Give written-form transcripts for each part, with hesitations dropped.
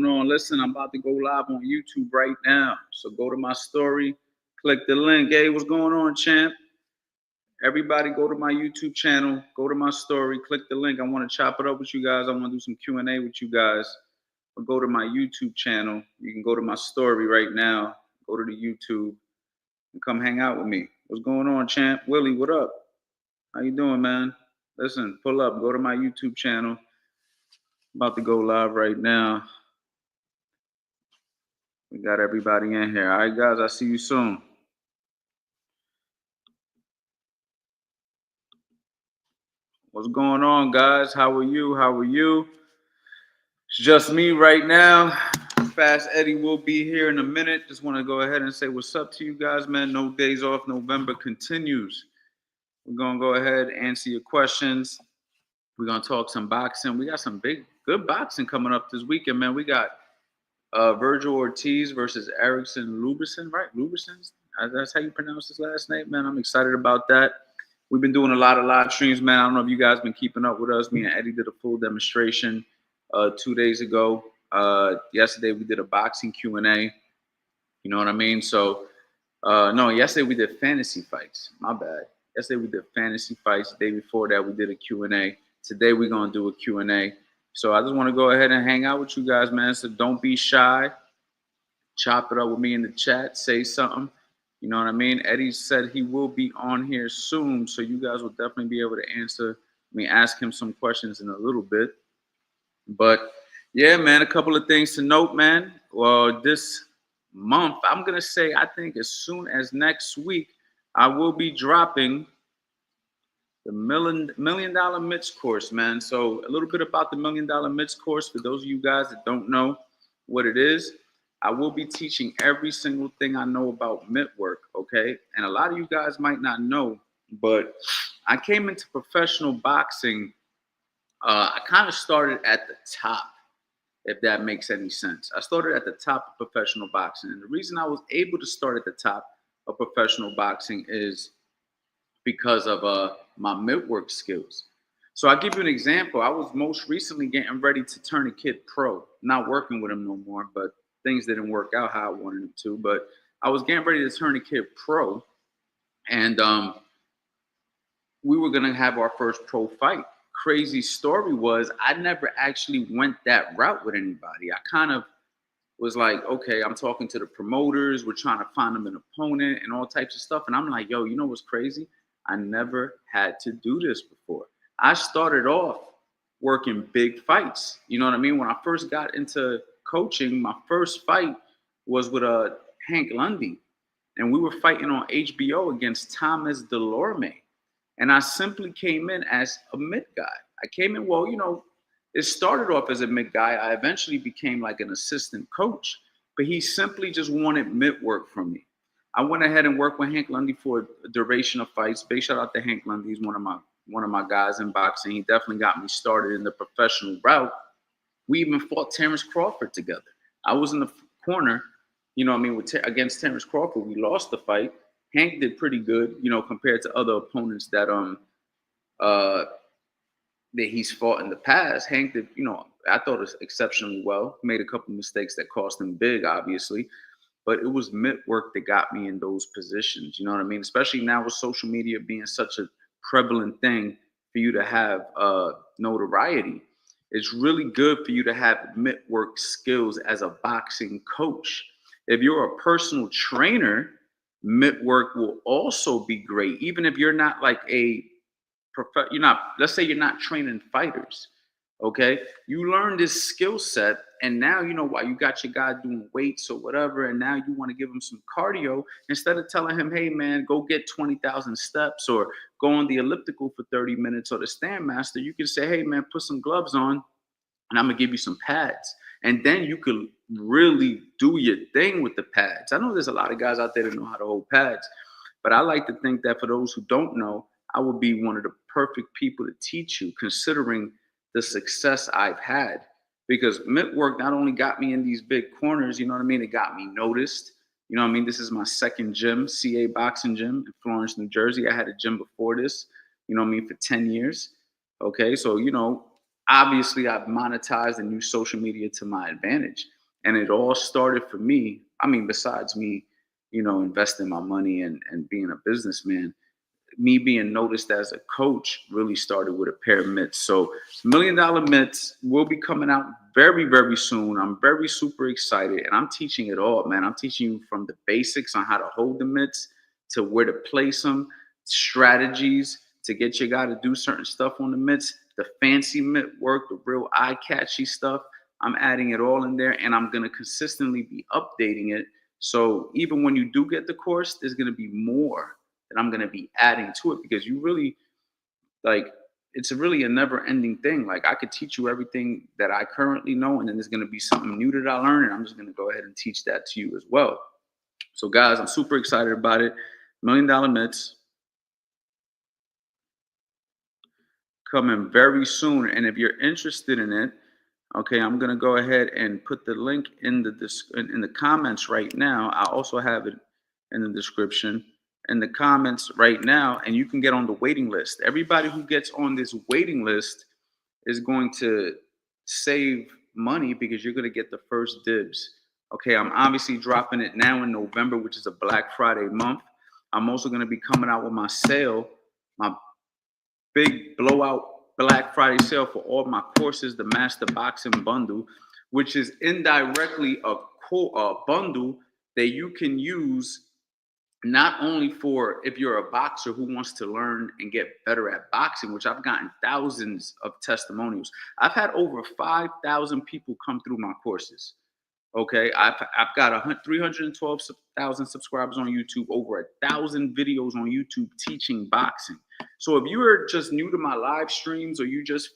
going on? Listen, I'm about to go live on YouTube right now. So go to my story, click the link. Hey, what's going on, champ? Everybody go to my YouTube channel, go to my story, click the link. I want to chop it up with you guys. I want to do some Q&A with you guys. But go to my YouTube channel. You can go to my story right now. Go to the YouTube and come hang out with me. What's going on, champ? Willie, what up? How you doing, man? Listen, pull up. Go to my YouTube channel. I'm about to go live right now. We got everybody in here. All right, guys, I'll see you soon. What's going on, guys? How are you? How are you? It's just me right now. Fast Eddie will be here in a minute. Just want to go ahead and say what's up to you guys, man. No days off. November continues. We're going to go ahead and answer your questions. We're going to talk some boxing. We got some good boxing coming up this weekend, man. We got Virgil Ortiz versus Erickson Lubberson, right? Lubberson? That's how you pronounce his last name, man. I'm excited about that. We've been doing a lot of live streams, man. I don't know if you guys been keeping up with us. Me and Eddie did a full demonstration 2 days ago. Yesterday we did a boxing Q&A. You know what I mean? So, no, yesterday we did fantasy fights. My bad. Yesterday we did fantasy fights. The day before that we did a Q&A. Today we're going to do a Q&A. So I just want to go ahead and hang out with you guys, man. So don't be shy. Chop it up with me in the chat. Say something. You know what I mean? Eddie said he will be on here soon, so you guys will definitely be able to ask him some questions in a little bit. But yeah, man, a couple of things to note, man. Well, this month, I'm going to say, I think as soon as next week, I will be dropping the Million Dollar Mitts course, man. So a little bit about the Million Dollar Mitts course for those of you guys that don't know what it is. I will be teaching every single thing I know about mitt work, okay? And a lot of you guys might not know, but I came into professional boxing. I kind of started at the top, if that makes any sense. I started at the top of professional boxing. And the reason I was able to start at the top of professional boxing is because of my mitt work skills. So I'll give you an example. I was most recently getting ready to turn a kid pro, not working with him no more, but things didn't work out how I wanted them to. But I was getting ready to turn a kid pro, and we were going to have our first pro fight. Crazy story was I never actually went that route with anybody. I kind of was like, okay, I'm talking to the promoters. We're trying to find them an opponent and all types of stuff. And I'm like, yo, you know what's crazy? I never had to do this before. I started off working big fights. You know what I mean? When I first got into coaching, my first fight was with Hank Lundy. And we were fighting on HBO against Thomas Delorme. And I simply came in as a mitt guy. I came in, well, you know, it started off as a mitt guy. I eventually became like an assistant coach, but he simply just wanted mitt work from me. I went ahead and worked with Hank Lundy for a duration of fights. Big shout out to Hank Lundy. He's one of my guys in boxing. He definitely got me started in the professional route. We even fought Terrence Crawford together. I was in the corner, you know what I mean, against Terrence Crawford. We lost the fight. Hank did pretty good, you know, compared to other opponents that he's fought in the past. Hank did, you know, I thought it was exceptionally well. Made a couple mistakes that cost him big, obviously. But it was mitt work that got me in those positions. You know what I mean? Especially now with social media being such a prevalent thing for you to have notoriety. It's really good for you to have mitt work skills as a boxing coach. If you're a personal trainer, mitt work will also be great. Even if you're not like let's say you're not training fighters. Okay, you learn this skill set, and now you know why you got your guy doing weights or whatever, and now you want to give him some cardio instead of telling him, hey man, go get 20,000 steps or go on the elliptical for 30 minutes or the Stairmaster. You can say, hey man, put some gloves on, and I'm gonna give you some pads, and then you could really do your thing with the pads. I know there's a lot of guys out there that know how to hold pads, but I like to think that for those who don't know, I would be one of the perfect people to teach you, considering the success I've had. Because mitt work not only got me in these big corners, you know what I mean? It got me noticed. You know what I mean? This is my second gym, CA Boxing Gym in Florence, New Jersey. I had a gym before this, you know what I mean, for 10 years. Okay, so, you know, obviously I've monetized and used social media to my advantage. And it all started for me. I mean, besides me, investing my money and being a businessman, me being noticed as a coach really started with a pair of mitts. So $1 million mitts will be coming out very, very soon. I'm very super excited, and I'm teaching it all, man. I'm teaching you from the basics on how to hold the mitts to where to place them, strategies to get your guy to do certain stuff on the mitts, the fancy mitt work, the real eye-catchy stuff. I'm adding it all in there, and I'm going to consistently be updating it. So even when you do get the course, there's going to be more that I'm going to be adding to it, because you really, like, it's really a never ending thing. Like, I could teach you everything that I currently know, and then there's going to be something new that I learn, and I'm just going to go ahead and teach that to you as well. So guys, I'm super excited about it. $1 million mitts coming very soon. And if you're interested in it, okay, I'm going to go ahead and put the link in the comments right now. I also have it in the description, in the comments right now, and you can get on the waiting list. Everybody who gets on this waiting list is going to save money, because you're going to get the first dibs. Okay, I'm obviously dropping it now in November, which is a Black Friday month. I'm also going to be coming out with my sale, my big blowout Black Friday sale for all my courses, the Master Boxing Bundle, which is indirectly a bundle that you can use not only for if you're a boxer who wants to learn and get better at boxing, which I've gotten thousands of testimonials. I've had over 5,000 people come through my courses. Okay, I've got 312,000 subscribers on YouTube, over 1,000 videos on YouTube teaching boxing. So if you are just new to my live streams, or you just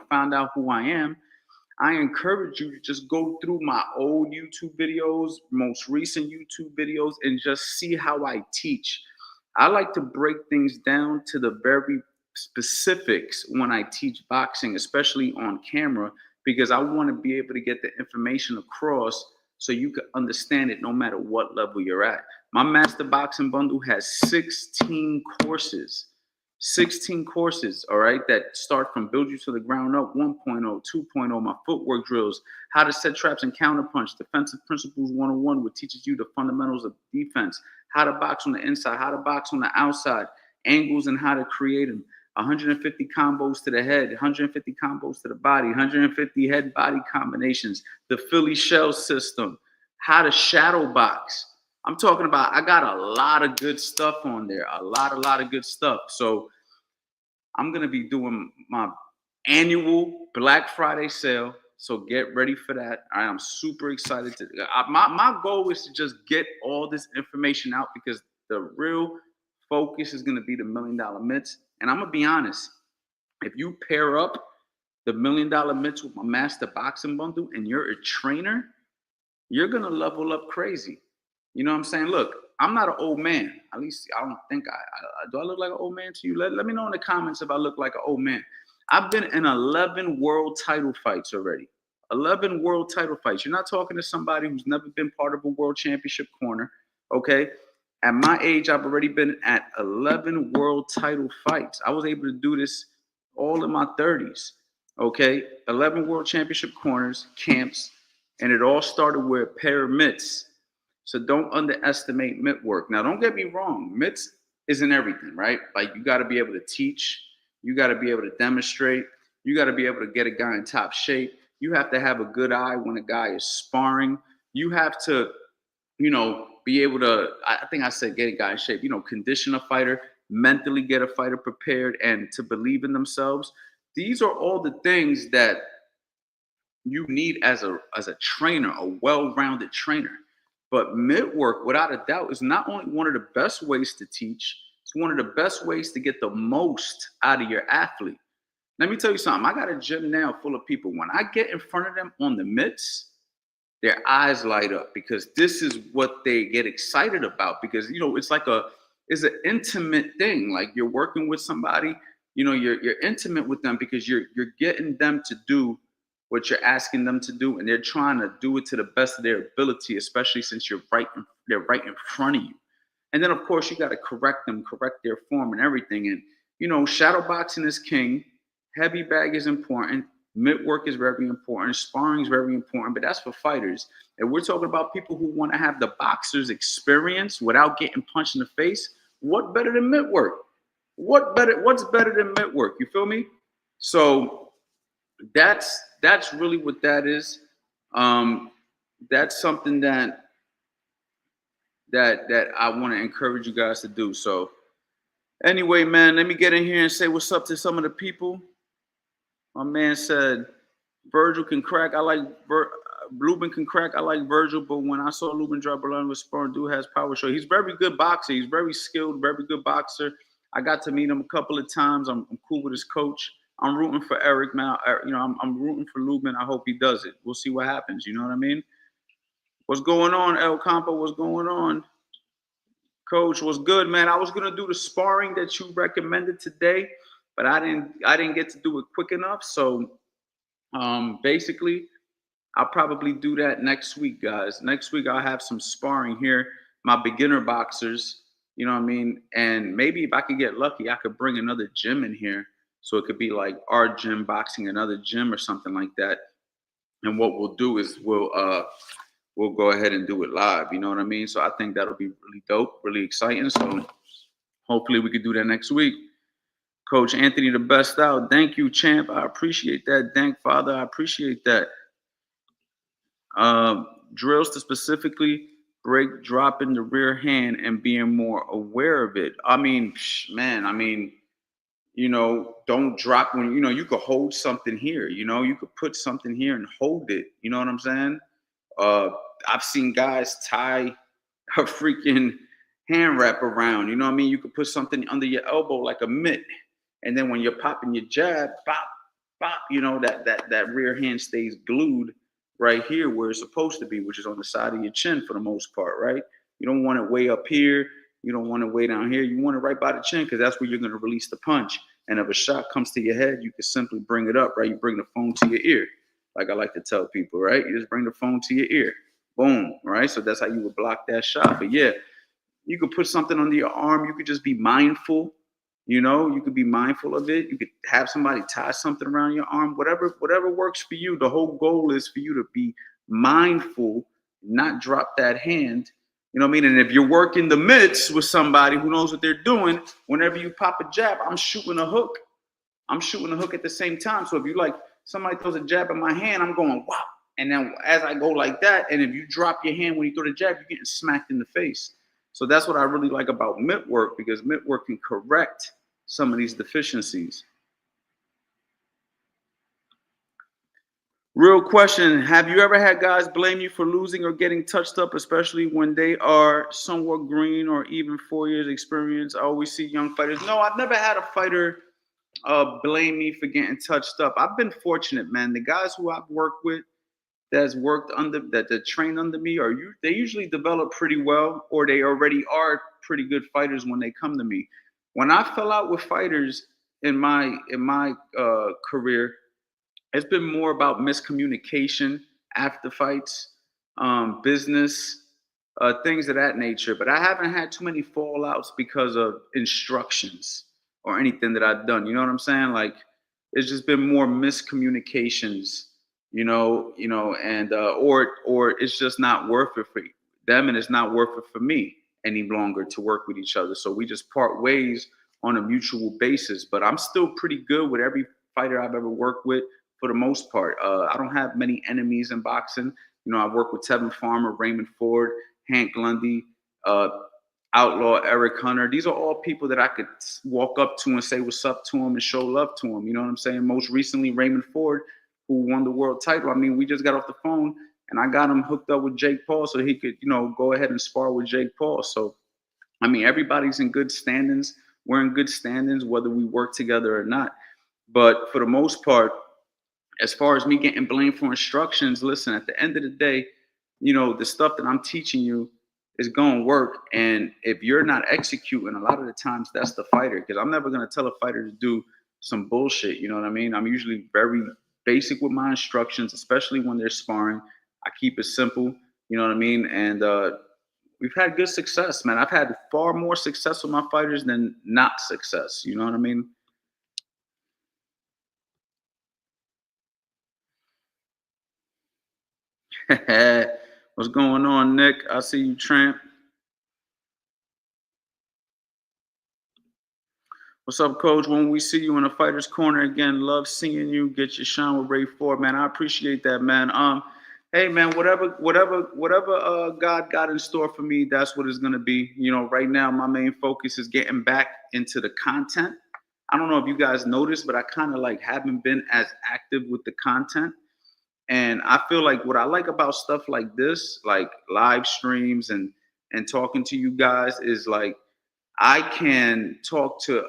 found out who I am, I encourage you to just go through my old YouTube videos, most recent YouTube videos, and just see how I teach. I like to break things down to the very specifics when I teach boxing, especially on camera, because I want to be able to get the information across so you can understand it no matter what level you're at. My Master Boxing Bundle has 16 courses. 16 courses, all right, that start from build you to the ground up 1.0, 2.0, my footwork drills, how to set traps and counterpunch, defensive principles 101, which teaches you the fundamentals of defense, how to box on the inside, how to box on the outside, angles and how to create them, 150 combos to the head, 150 combos to the body, 150 head body combinations, the Philly shell system, how to shadow box. I'm talking about, I got a lot of good stuff on there, a lot of good stuff. So I'm going to be doing my annual Black Friday sale. So get ready for that. I'm super excited my goal is to just get all this information out, because the real focus is going to be the $1 million mitts. And I'm going to be honest, if you pair up the $1 million mitts with my Master Boxing Bundle and you're a trainer, you're going to level up crazy. You know what I'm saying? Look, I'm not an old man. At least I don't think do I look like an old man to you? Let me know in the comments if I look like an old man. I've been in 11 world title fights already. 11 world title fights. You're not talking to somebody who's never been part of a world championship corner, okay? At my age, I've already been at 11 world title fights. I was able to do this all in my 30s, okay? 11 world championship corners, camps, and it all started with a pair of mitts. So don't underestimate mitt work. Now, don't get me wrong. Mitts isn't everything, right? Like, you got to be able to teach. You got to be able to demonstrate. You got to be able to get a guy in top shape. You have to have a good eye when a guy is sparring. You have to, be able to, I think I said get a guy in shape, condition a fighter, mentally get a fighter prepared, and to believe in themselves. These are all the things that you need as a trainer, a well-rounded trainer. But mitt work, without a doubt, is not only one of the best ways to teach, it's one of the best ways to get the most out of your athlete. Let me tell you something. I got a gym now full of people. When I get in front of them on the mitts, their eyes light up, because this is what they get excited about. Because, it's an intimate thing. Like, you're working with somebody, you're intimate with them, because you're getting them to do what you're asking them to do, and they're trying to do it to the best of their ability, especially since they're right in front of you. And then, of course, you got to correct them, correct their form and everything. And, shadow boxing is king. Heavy bag is important. Mitt work is very important. Sparring is very important, but that's for fighters. And we're talking about people who want to have the boxer's experience without getting punched in the face. What better than mitt work? What's better than mitt work? You feel me? So that's really what that is. That's something that I want to encourage you guys to do. So anyway, man, let me get in here and say what's up to some of the people. My man said Virgil can crack. I like Lubin can crack. I like Virgil, but when I saw Lubin drop Berlin with sparring, dude has power show. He's very good boxer. He's very skilled, very good boxer. I got to meet him a couple of times. I'm cool with his coach. I'm rooting for Eric, man. I'm rooting for Lubin. I hope he does it. We'll see what happens. You know what I mean? What's going on, El Campo? What's going on? Coach, what's good, man? I was gonna do the sparring that you recommended today, but I didn't get to do it quick enough. So basically, I'll probably do that next week, guys. Next week I'll have some sparring here. My beginner boxers, you know what I mean? And maybe if I could get lucky, I could bring another gym in here. So it could be like our gym boxing another gym or something like that. And what we'll do is we'll go ahead and do it live. You know what I mean? So I think that'll be really dope, really exciting. So hopefully we could do that next week. Coach Anthony, the best out. Thank you, champ. I appreciate that. Thank Father. I appreciate that. Drills to specifically break, dropping the rear hand and being more aware of it. I mean, man, don't drop when, you could hold something here, you could put something here and hold it. You know what I'm saying? I've seen guys tie a freaking hand wrap around, you know what I mean? You could put something under your elbow like a mitt. And then when you're popping your jab, bop, bop, that rear hand stays glued right here where it's supposed to be, which is on the side of your chin for the most part, right? You don't want it way up here. You don't want it way down here. You want it right by the chin because that's where you're going to release the punch. And if a shot comes to your head, you can simply bring it up, right? You bring the phone to your ear, like I like to tell people, right? You just bring the phone to your ear. Boom, right? So that's how you would block that shot. But yeah, you could put something under your arm. You could just be mindful. You could be mindful of it. You could have somebody tie something around your arm, whatever works for you. The whole goal is for you to be mindful, not drop that hand. You know what I mean? And if you're working the mitts with somebody who knows what they're doing, whenever you pop a jab, I'm shooting a hook. I'm shooting a hook at the same time. So if you like somebody throws a jab in my hand, I'm going, wow. And then as I go like that, and if you drop your hand when you throw the jab, you're getting smacked in the face. So that's what I really like about mitt work, because mitt work can correct some of these deficiencies. Real question. Have you ever had guys blame you for losing or getting touched up, especially when they are somewhat green or even 4 years experience? I always see young fighters. No, I've never had a fighter blame me for getting touched up. I've been fortunate, man. The guys who I've worked with that train under me they usually develop pretty well, or they already are pretty good fighters when they come to me. When I fell out with fighters in my career, it's been more about miscommunication after fights, business, things of that nature. But I haven't had too many fallouts because of instructions or anything that I've done. You know what I'm saying? Like, it's just been more miscommunications, and or it's just not worth it for them, and it's not worth it for me any longer to work with each other. So we just part ways on a mutual basis. But I'm still pretty good with every fighter I've ever worked with for the most part. I don't have many enemies in boxing. I've worked with Tevin Farmer, Raymond Ford, Hank Lundy, Outlaw Eric Hunter. These are all people that I could walk up to and say what's up to them and show love to them. You know what I'm saying? Most recently, Raymond Ford, who won the world title. I mean, we just got off the phone and I got him hooked up with Jake Paul so he could, go ahead and spar with Jake Paul. So, I mean, everybody's in good standings. We're in good standings, whether we work together or not. But for the most part, as far as me getting blamed for instructions, listen, at the end of the day, the stuff that I'm teaching you is going to work. And if you're not executing, a lot of the times that's the fighter, because I'm never going to tell a fighter to do some bullshit. You know what I mean? I'm usually very basic with my instructions, especially when they're sparring. I keep it simple. You know what I mean? And we've had good success, man. I've had far more success with my fighters than not success. You know what I mean? What's going on, Nick? I see you, Tramp. What's up, Coach? When we see you in the Fighters Corner again, love seeing you. Get your shine with Ray Ford, man. I appreciate that, man. Hey, man, whatever God got in store for me, that's what it's gonna be. You know, right now my main focus is getting back into the content. I don't know if you guys noticed, but I kind of like haven't been as active with the content. And I feel like what I like about stuff like this, like live streams and talking to you guys, is like I can talk to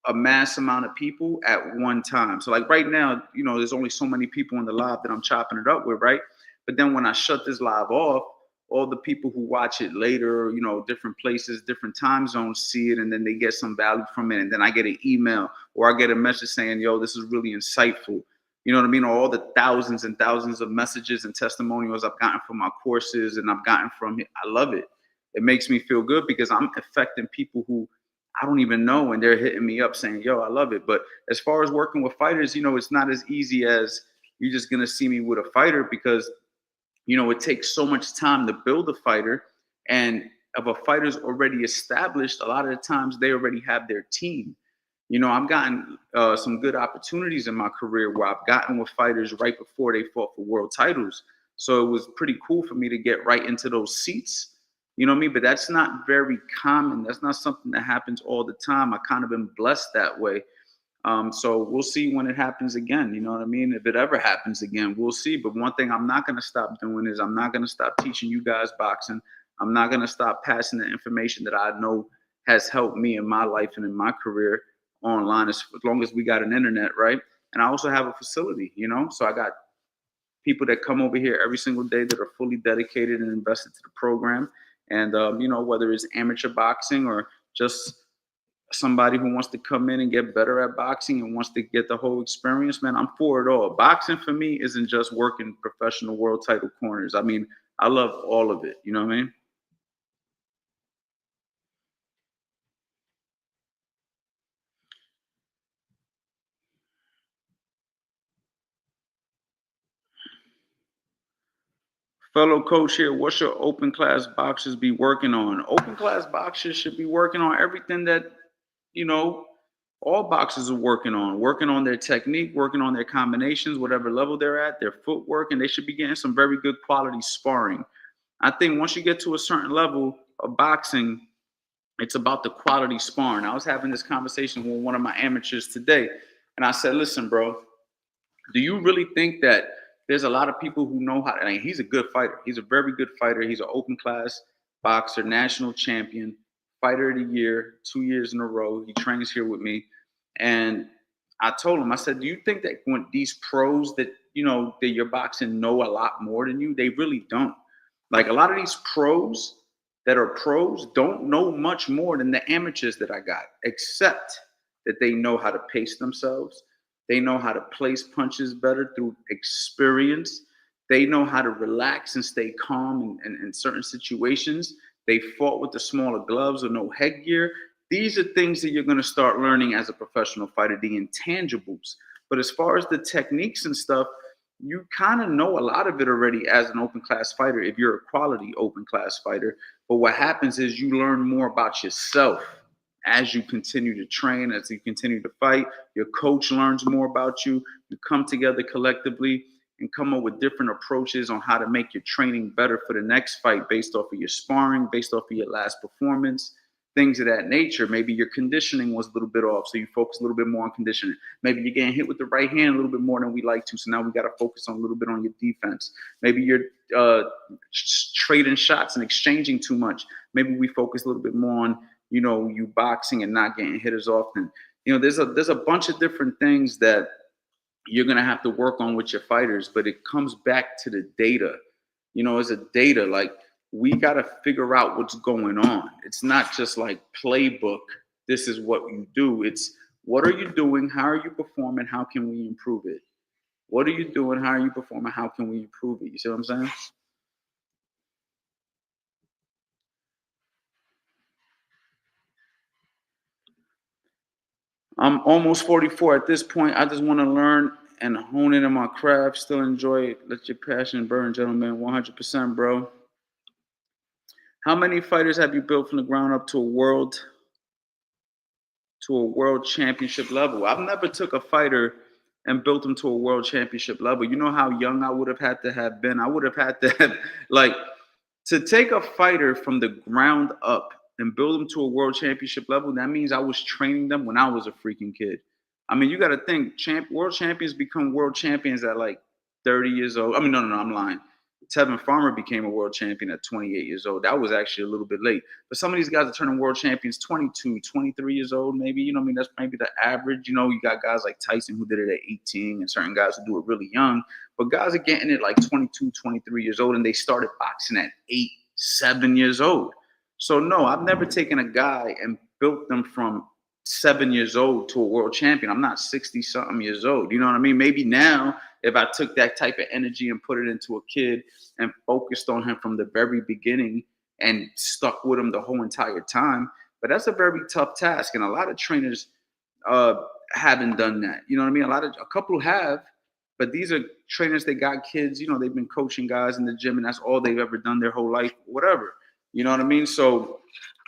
a mass amount of people at one time. So like right now, you know, there's only so many people in the live that I'm chopping it up with, right? But then when I shut this live off, all the people who watch it later, you know, different places, different time zones see it, and then they get some value from it. And then I get an email or I get a message saying, yo, this is really insightful. You know what I mean? All the thousands and thousands of messages and testimonials I've gotten from my courses and I've gotten from it. I love it. It makes me feel good because I'm affecting people who I don't even know, and they're hitting me up saying, yo, I love it. But as far as working with fighters, you know, it's not as easy as you're just going to see me with a fighter because, you know, it takes so much time to build a fighter. And if a fighter's already established, a lot of the times they already have their team. You know, I've gotten some good opportunities in my career where I've gotten with fighters right before they fought for world titles. So it was pretty cool for me to get right into those seats. You know what I mean? But that's not very common. That's not something that happens all the time. I kind of been blessed that way. So we'll see when it happens again. You know what I mean? If it ever happens again, we'll see. But one thing I'm not going to stop doing is I'm not going to stop teaching you guys boxing. I'm not going to stop passing the information that I know has helped me in my life and in my career online as long as we got an internet, right? And I also have a facility, you know? So I got people that come over here every single day that are fully dedicated and invested to the program. And, you know, whether it's amateur boxing or just somebody who wants to come in and get better at boxing and wants to get the whole experience, man, I'm for it all. Boxing for me isn't just working professional world title corners. I mean, I love all of it. You know what I mean? Fellow coach here, what should open class boxers be working on? Open class boxers should be working on everything that, you know, all boxers are working on their technique, working on their combinations, whatever level they're at, their footwork, and they should be getting some very good quality sparring. I think once you get to a certain level of boxing, it's about the quality sparring. I was having this conversation with one of my amateurs today, and I said, listen, bro, do you really think that there's a lot of people who know how? I mean, he's a good fighter. He's a very good fighter. He's an open class boxer, national champion, fighter of the year, 2 years in a row. He trains here with me, and I told him, I said, do you think that when these pros that you know that you're boxing know a lot more than you? They really don't. Like a lot of these pros that are pros don't know much more than the amateurs that I got, except that they know how to pace themselves. They know how to place punches better through experience. They know how to relax and stay calm in certain situations. They fought with the smaller gloves or no headgear. These are things that you're going to start learning as a professional fighter, the intangibles. But as far as the techniques and stuff, you kind of know a lot of it already as an open class fighter if you're a quality open class fighter. But what happens is you learn more about yourself as you continue to train, as you continue to fight. Your coach learns more about you. You come together collectively and come up with different approaches on how to make your training better for the next fight based off of your sparring, based off of your last performance, things of that nature. Maybe your conditioning was a little bit off, so you focus a little bit more on conditioning. Maybe you're getting hit with the right hand a little bit more than we like to, so now we got to focus on a little bit on your defense. Maybe you're trading shots and exchanging too much. Maybe we focus a little bit more on, you know, you boxing and not getting hit as often. You know, there's a bunch of different things that you're gonna have to work on with your fighters, but it comes back to the data. You know, as a data, like we gotta figure out what's going on. It's not just like playbook, this is what you do. It's what are you doing, how are you performing, how can we improve it? What are you doing, how are you performing, how can we improve it? You see what I'm saying? I'm almost 44 at this point. I just want to learn and honing in my craft. Still enjoy it. Let your passion burn, gentlemen. 100%, bro. How many fighters have you built from the ground up to a world championship level? I've never took a fighter and built him to a world championship level. You know how young I would have had to have been? I would have had to have, like, to take a fighter from the ground up and build them to a world championship level, that means I was training them when I was a freaking kid. I mean, you got to think, world champions become world champions at like 30 years old. I mean, no, I'm lying. Tevin Farmer became a world champion at 28 years old. That was actually a little bit late. But some of these guys are turning world champions 22, 23 years old, maybe. You know what I mean? That's maybe the average. You know, you got guys like Tyson who did it at 18 and certain guys who do it really young. But guys are getting it like 22, 23 years old, and they started boxing at 8, 7 years old. So, no, I've never taken a guy and built them from 7 years old to a world champion. I'm not 60-something years old. You know what I mean? Maybe now, if I took that type of energy and put it into a kid and focused on him from the very beginning and stuck with him the whole entire time, but that's a very tough task. And a lot of trainers haven't done that. You know what I mean? A couple have, but these are trainers that got kids, you know, they've been coaching guys in the gym and that's all they've ever done their whole life, whatever. You know what I mean? So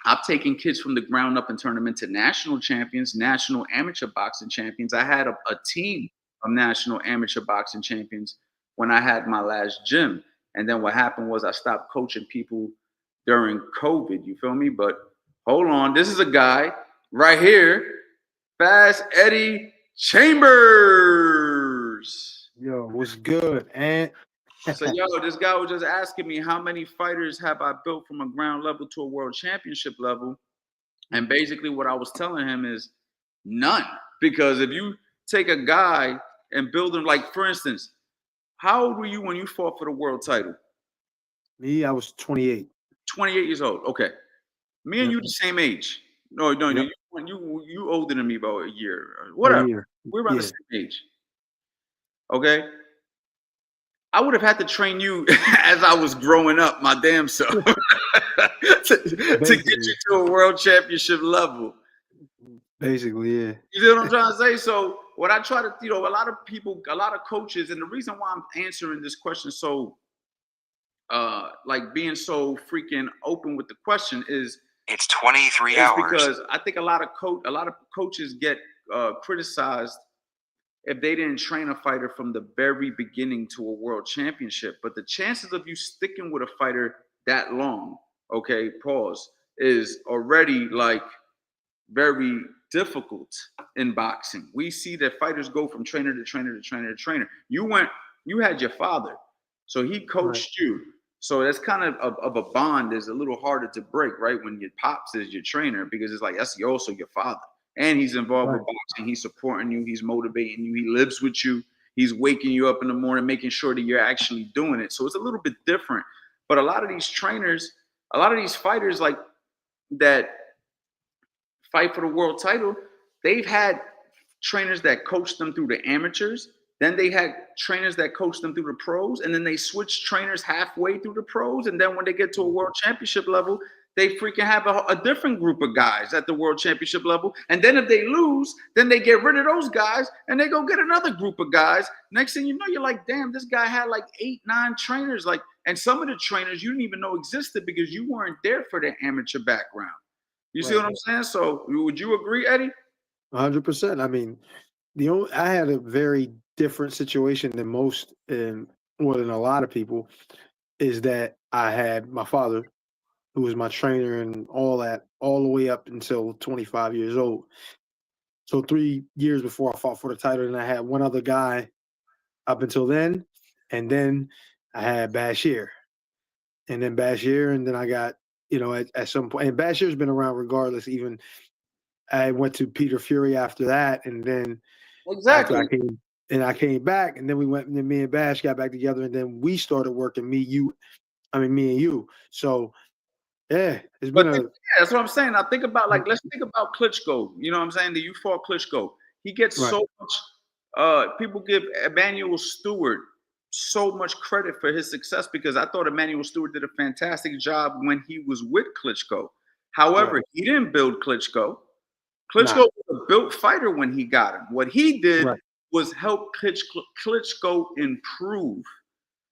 I've taken kids from the ground up and turned them into national champions, national amateur boxing champions. I had a team of national amateur boxing champions when I had my last gym. And then what happened was I stopped coaching people during COVID. You feel me? But hold on. This is a guy right here, Fast Eddie Chambers. Yo, what's good? And so, this guy was just asking me how many fighters have I built from a ground level to a world championship level? And basically what I was telling him is none. Because if you take a guy and build him, like, for instance, how old were you when you fought for the world title? Me, I was 28. 28 years old. Okay. Me and you the same age. No, you older than me about a year. Whatever. We're about the same age. Okay. I would have had to train you as I was growing up, my damn self, to get you to a world championship level. Basically, yeah. You see what I'm trying to say? So what I try to, a lot of people, a lot of coaches, and the reason why I'm answering this question so, like being so freaking open with the question is it's 23 hours. Because I think a lot of coaches get criticized if they didn't train a fighter from the very beginning to a world championship. But the chances of you sticking with a fighter that long, okay, pause, is already like very difficult in boxing. We see that fighters go from trainer to trainer to trainer to trainer. You had your father, so he coached you. So that's kind of a bond is a little harder to break, right? When your pops is your trainer, because it's like that's also your father. And he's involved with boxing. He's supporting you. He's motivating you. He lives with you. He's waking you up in the morning, making sure that you're actually doing it. So it's a little bit different. But a lot of these trainers, a lot of these fighters like that fight for the world title, they've had trainers that coached them through the amateurs. Then they had trainers that coached them through the pros. And then they switched trainers halfway through the pros. And then when they get to a world championship level, they freaking have a different group of guys at the world championship level. And then if they lose, then they get rid of those guys and they go get another group of guys. Next thing you know, you're like, damn, this guy had like 8, 9 trainers. Like, and some of the trainers you didn't even know existed because you weren't there for their amateur background. You see what I'm saying? So would you agree, Eddie? 100%. I mean, I had a very different situation than most, and more than a lot of people, is that I had my father, who was my trainer and all that, all the way up until 25 years old. So 3 years before I fought for the title, and I had one other guy up until then, and then I had Bashir. And then Bashir, and then I got, at some point, and Bashir's been around regardless. Even I went to Peter Fury after that, and then exactly I came back, and then me and Bash got back together, and then we started working, me and you. So yeah, it's been that's what I'm saying. I think about let's think about Klitschko. You know what I'm saying? That you fought Klitschko. He gets so much. People give Emmanuel Stewart so much credit for his success because I thought Emmanuel Stewart did a fantastic job when he was with Klitschko. However, he didn't build Klitschko. Klitschko was a built fighter when he got him. What he did was help Klitschko improve.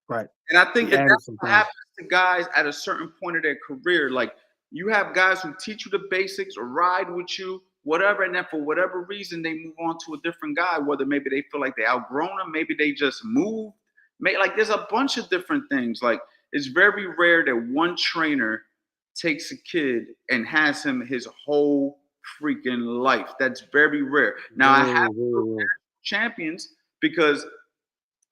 Right. And I think He that added that's some what things. happens to guys at a certain point of their career. Like you have guys who teach you the basics or ride with you, whatever, and then for whatever reason they move on to a different guy. Whether maybe they feel like they outgrown him, maybe they just moved. Like there's a bunch of different things. Like it's very rare that one trainer takes a kid and has him his whole freaking life. That's very rare. Now I have champions because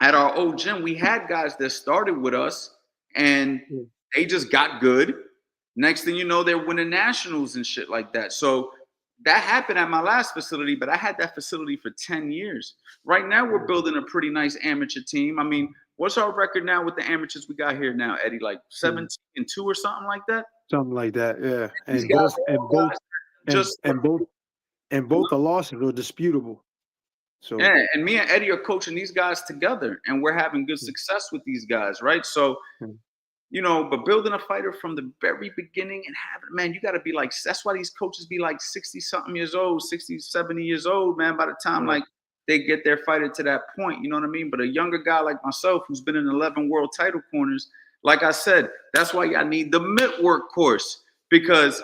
at our old gym, we had guys that started with us and they just got good. Next thing you know, they're winning nationals and shit like that. So that happened at my last facility, but I had that facility for 10 years. Right now, we're building a pretty nice amateur team. I mean, what's our record now with the amateurs we got here now, Eddie? Like 17-2 or something like that? Something like that, yeah. These And guys both the losses were disputable. So yeah, and me and Eddie are coaching these guys together, and we're having good success with these guys, right? So, you know, but building a fighter from the very beginning and having, man, you got to be like, that's why these coaches be like 60 something years old, 60, 70 years old, man, by the time like they get their fighter to that point, you know what I mean? But a younger guy like myself who's been in 11 world title corners, like I said, that's why I need the mid-work course, because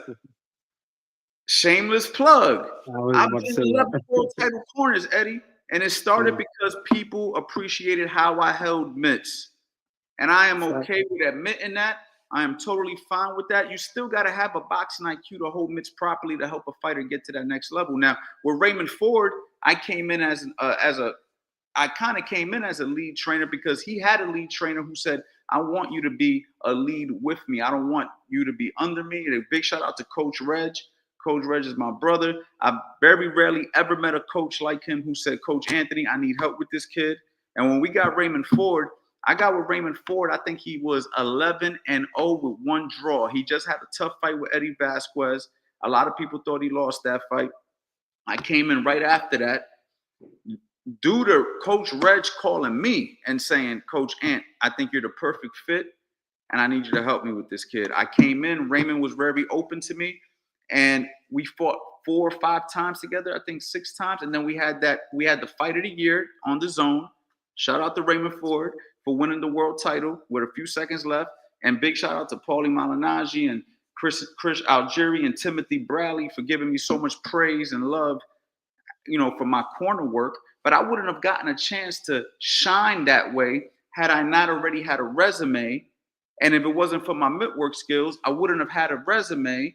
shameless plug, I've been in 11 world title corners, Eddie, and it started because people appreciated how I held mitts. And I am okay with admitting that. I am totally fine with that. You still got to have a boxing IQ to hold mitts properly to help a fighter get to that next level. Now, with Raymond Ford, I came in as a lead trainer because he had a lead trainer who said, I want you to be a lead with me. I don't want you to be under me. And a big shout out to Coach Reg. Coach Reg is my brother. I've very rarely ever met a coach like him who said, Coach Anthony, I need help with this kid. And when we got Raymond Ford, I got with Raymond Ford, I think he was 11-0 with one draw. He just had a tough fight with Eddie Vasquez. A lot of people thought he lost that fight. I came in right after that due to Coach Reg calling me and saying, Coach Ant, I think you're the perfect fit, and I need you to help me with this kid. I came in, Raymond was very open to me, and we fought 4 or 5 times together, I think 6 times, and then we had the fight of the year on the zone. Shout out to Raymond Ford for winning the world title with a few seconds left, and big shout out to Paulie Malignaggi and Chris Algieri and Timothy Bradley for giving me so much praise and love, you know, for my corner work. But I wouldn't have gotten a chance to shine that way had I not already had a resume. And if it wasn't for my mid-work skills, I wouldn't have had a resume.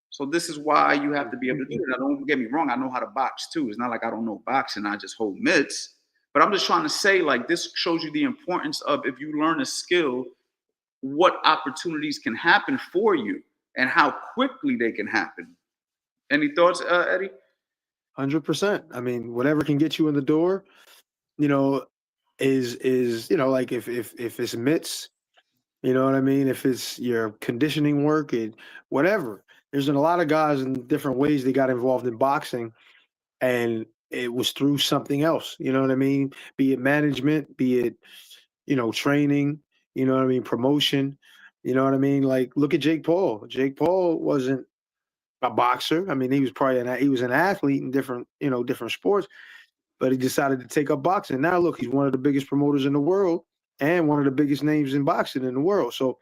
So this is why you have to be able to do it. Now, don't get me wrong. I know how to box too. It's not like I don't know boxing. I just hold mitts. But I'm just trying to say, like, this shows you the importance of, if you learn a skill, what opportunities can happen for you and how quickly they can happen. Any thoughts, Eddie? 100%. I mean, whatever can get you in the door, you know, is you know, like if it's mitts, you know what I mean? If it's your conditioning work and whatever. There's been a lot of guys in different ways they got involved in boxing, and it was through something else. You know what I mean? Be it management, be it, you know, training, you know what I mean, promotion. You know what I mean? Like, look at Jake Paul. Jake Paul wasn't a boxer. I mean, he was probably he was an athlete in different, you know, different sports, but he decided to take up boxing. Now look, he's one of the biggest promoters in the world and one of the biggest names in boxing in the world. So,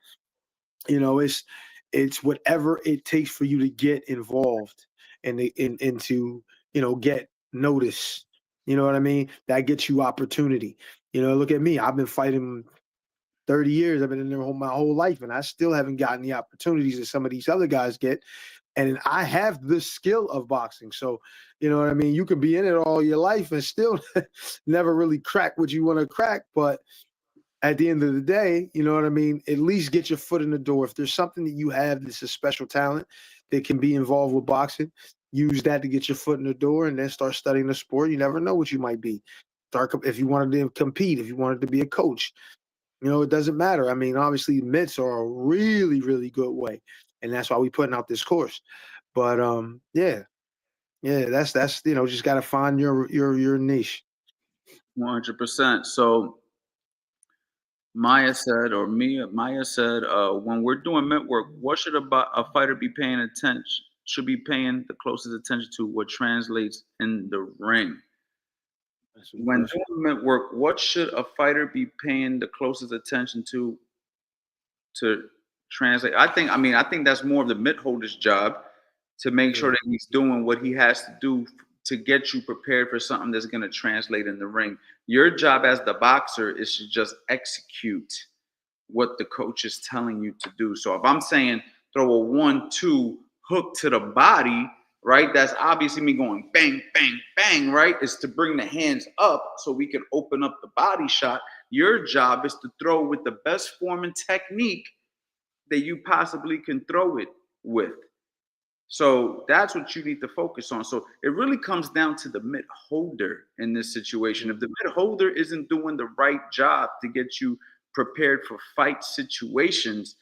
you know, it's whatever it takes for you to get involved and to, you know, get notice. You know what I mean? That gets you opportunity. You know, look at me. I've been fighting 30 years. I've been in there my whole life, and I still haven't gotten the opportunities that some of these other guys get. And I have the skill of boxing. So, you know what I mean? You could be in it all your life and still never really crack what you want to crack. But at the end of the day, you know what I mean? At least get your foot in the door. If there's something that you have that's a special talent that can be involved with boxing, use that to get your foot in the door and then start studying the sport. You never know what you might be. If you wanted to compete, if you wanted to be a coach, you know, it doesn't matter. I mean, obviously mitts are a really, really good way. And that's why we're putting out this course. But yeah, that's you know, just gotta find your niche. 100%. So Maya said, when we're doing mitt work, what should a fighter be paying attention? Should be paying the closest attention to what translates in the ring. when doing mitt work, what should a fighter be paying the closest attention to translate? I think that's more of the mitt holder's job to make sure that he's doing what he has to do to get you prepared for something that's going to translate in the ring. Your job as the boxer is to just execute what the coach is telling you to do. So if I'm saying throw a 1-2 hook to the body, right? That's obviously me going bang, bang, bang, right? Is to bring the hands up so we can open up the body shot. Your job is to throw with the best form and technique that you possibly can throw it with. So that's what you need to focus on. So it really comes down to the mitt holder in this situation. If the mitt holder isn't doing the right job to get you prepared for fight situations,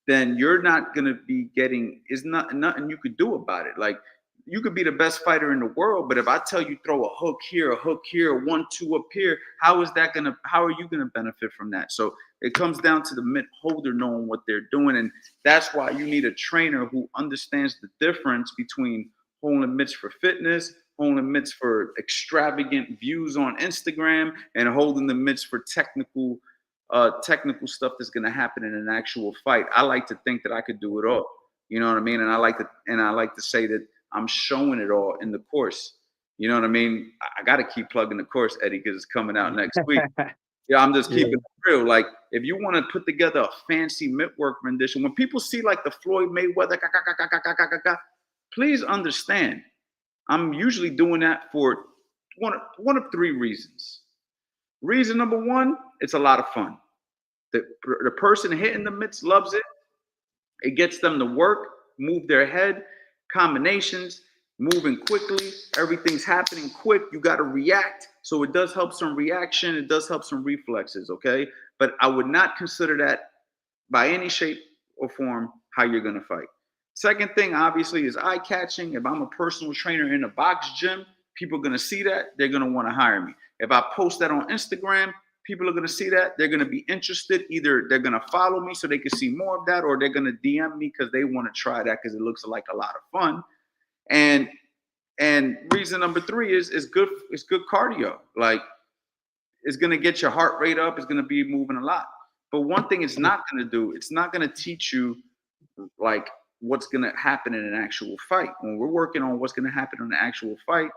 then you're not going to be getting, it's nothing you could do about it. Like, you could be the best fighter in the world, but if I tell you throw a hook here, a 1-2 up here, how are you gonna benefit from that? So it comes down to the mitt holder knowing what they're doing, and that's why you need a trainer who understands the difference between holding mitts for fitness, holding mitts for extravagant views on Instagram, and holding the mitts for technical stuff that's gonna happen in an actual fight. I like to think that I could do it all. You know what I mean? And I like to say that I'm showing it all in the course. You know what I mean? I got to keep plugging the course, Eddie, because it's coming out next week. Yeah, I'm just keeping it real. Like, if you want to put together a fancy mitt work rendition, when people see like the Floyd Mayweather, please understand, I'm usually doing that for one of three reasons. Reason number one, it's a lot of fun. The person hitting the mitts loves it. It gets them to work, move their head, combinations, moving quickly. Everything's happening quick. You got to react. So it does help some reaction. It does help some reflexes, okay? But I would not consider that by any shape or form how you're going to fight. Second thing, obviously, is eye-catching. If I'm a personal trainer in a box gym, people are going to see that. They're going to want to hire me. If I post that on Instagram, people are going to see that. They're going to be interested. Either they're going to follow me so they can see more of that, or they're going to DM me because they want to try that because it looks like a lot of fun. And reason number three is good cardio. Like, it's going to get your heart rate up. It's going to be moving a lot. But one thing it's not going to do, it's not going to teach you like what's going to happen in an actual fight. When we're working on what's going to happen in an actual fight,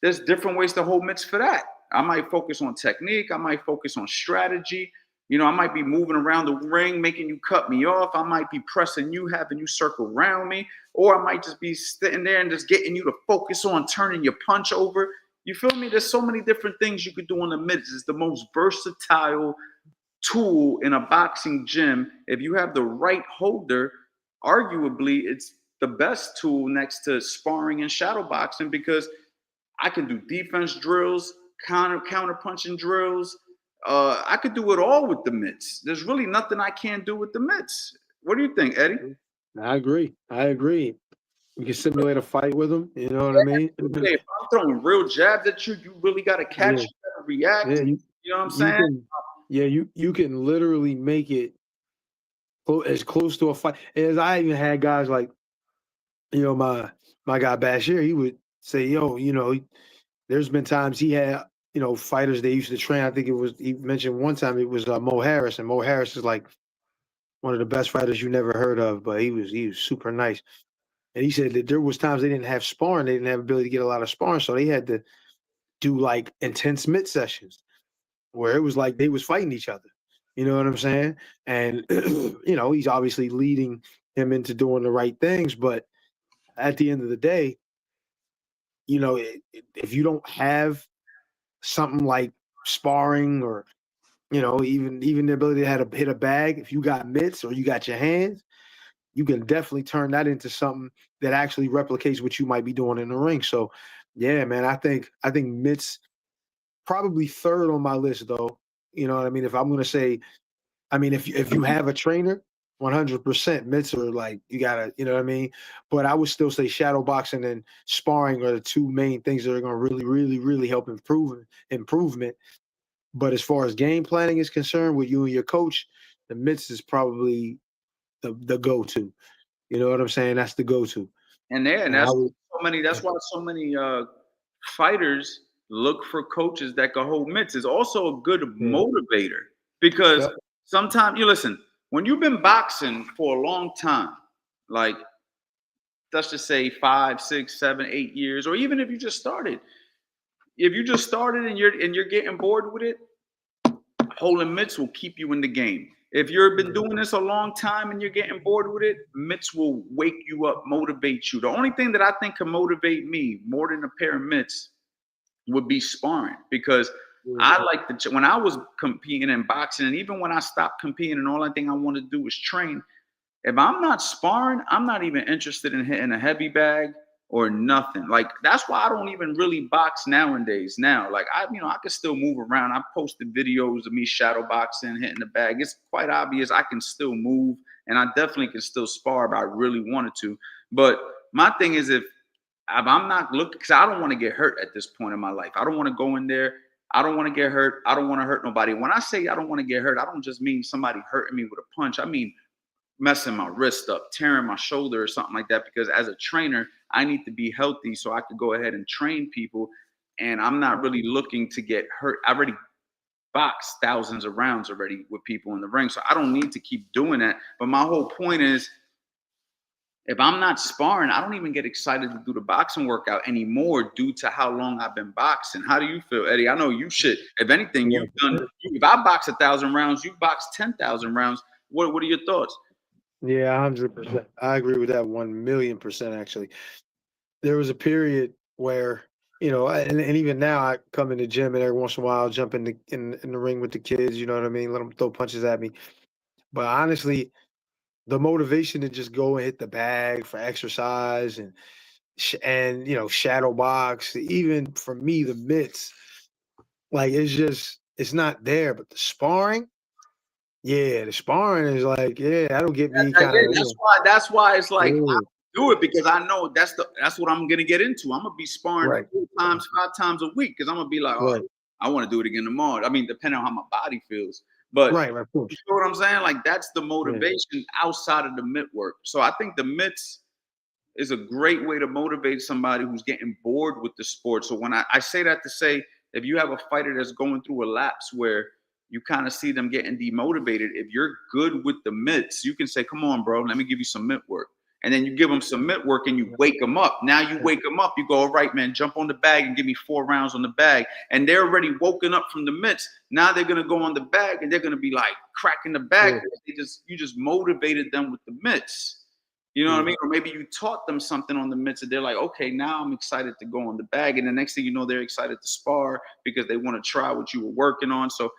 there's different ways to hold mitts for that. I might focus on technique. I might focus on strategy. You know, I might be moving around the ring, making you cut me off. I might be pressing you, having you circle around me. Or I might just be sitting there and just getting you to focus on turning your punch over. You feel me? There's so many different things you could do on the mitts. It's the most versatile tool in a boxing gym. If you have the right holder, arguably it's the best tool next to sparring and shadow boxing, because I can do defense drills, counter punching drills. I could do it all with the mitts. There's really nothing I can't do with the mitts. What do you think, Eddie? I agree. You can simulate a fight with them. You know what I mean? Hey, if I'm throwing real jabs at you, you really got to catch, you got to react. Yeah, you know what I'm saying? You can literally make it as close to a fight. As I even had guys like, you know, my guy Bashir, he would say, yo, you know, there's been times he had, you know, fighters they used to train. I think he mentioned one time it was Mo Harris, and Mo Harris is like one of the best fighters you never heard of, but he was super nice. And he said that there was times they didn't have sparring, they didn't have ability to get a lot of sparring, so they had to do like intense mitt sessions where it was like they was fighting each other. You know what I'm saying? And you know, he's obviously leading him into doing the right things, but at the end of the day, you know, if you don't have something like sparring, or you know, even the ability to hit a bag, if you got mitts or you got your hands, you can definitely turn that into something that actually replicates what you might be doing in the ring. So, yeah, man, I think mitts probably third on my list, though. You know what I mean? If I'm going to say, I mean, if you have a trainer, 100% mitts are like, you gotta, you know what I mean? But I would still say shadow boxing and sparring are the two main things that are going to really, really, really help improvement. But as far as game planning is concerned, with you and your coach, the mitts is probably the go-to. You know what I'm saying? That's the go-to. And that's why so many fighters look for coaches that can hold mitts. It's also a good motivator because sometimes you listen, when you've been boxing for a long time, like let's just say 5, 6, 7, 8 years, or even if you just started. If you just started and you're getting bored with it, holding mitts will keep you in the game. If you've been doing this a long time and you're getting bored with it, mitts will wake you up, motivate you. The only thing that I think can motivate me more than a pair of mitts would be sparring, because I like to, when I was competing in boxing, and even when I stopped competing and all I think I want to do is train, if I'm not sparring, I'm not even interested in hitting a heavy bag or nothing. Like, that's why I don't even really box nowadays. Now, like, I can still move around. I posted videos of me shadow boxing, hitting the bag. It's quite obvious I can still move, and I definitely can still spar if I really wanted to. But my thing is, if I'm not looking, because I don't want to get hurt at this point in my life. I don't want to go in there. I don't want to get hurt. I don't want to hurt nobody. When I say I don't want to get hurt, I don't just mean somebody hurting me with a punch. I mean messing my wrist up, tearing my shoulder or something like that. Because as a trainer, I need to be healthy so I could go ahead and train people. And I'm not really looking to get hurt. I already boxed thousands of rounds already with people in the ring, so I don't need to keep doing that. But my whole point is, if I'm not sparring, I don't even get excited to do the boxing workout anymore due to how long I've been boxing. How do you feel, Eddie? I know you should. If anything, you've done. If I box 1,000 rounds, you box 10,000 rounds. What are your thoughts? Yeah, 100%. I agree with that 1,000,000%. Actually, there was a period where and even now I come in the gym and every once in a while I'll jump in the ring with the kids. You know what I mean? Let them throw punches at me. But honestly, the motivation to just go and hit the bag for exercise and shadow box, even for me, the mitts, like it's not there. But the sparring, the sparring is like, that'll get me kind of. That's why it's like I do it, because I know that's what I'm gonna get into. I'm gonna be sparring 4 times, 5 times a week, because I'm gonna be like, I want to do it again tomorrow. I mean, depending on how my body feels. But you know what I'm saying? Like, that's the motivation outside of the mitt work. So I think the mitts is a great way to motivate somebody who's getting bored with the sport. So when I say that to say, if you have a fighter that's going through a lapse where you kind of see them getting demotivated, if you're good with the mitts, you can say, come on, bro, let me give you some mitt work. And then you give them some mitt work and you wake them up. Now you wake them up. You go, all right, man, jump on the bag and give me 4 rounds on the bag. And they're already woken up from the mitts. Now they're going to go on the bag and they're going to be like cracking the bag. You just motivated them with the mitts. You know what I mean? Or maybe you taught them something on the mitts and they're like, okay, now I'm excited to go on the bag. And the next thing you know, they're excited to spar because they want to try what you were working on. So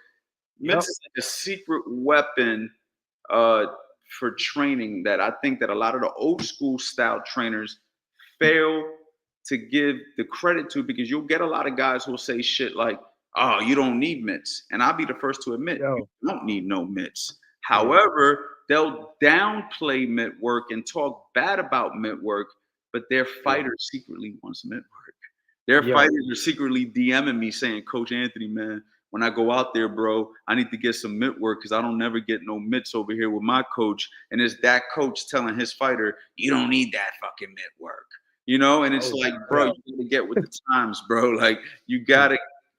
mitts is like a secret weapon for training that I think that a lot of the old school style trainers fail to give the credit to, because you'll get a lot of guys who'll say shit like, oh, you don't need mitts. And I'll be the first to admit, you don't need no mitts. However, they'll downplay mitt work and talk bad about mitt work, but their fighter secretly wants mitt work. Their fighters are secretly DMing me saying, Coach Anthony, man, when I go out there, bro, I need to get some mitt work because I don't never get no mitts over here with my coach. And it's that coach telling his fighter, you don't need that fucking mitt work. And it's like, bro, you need to get with the times, bro. Like, you gotta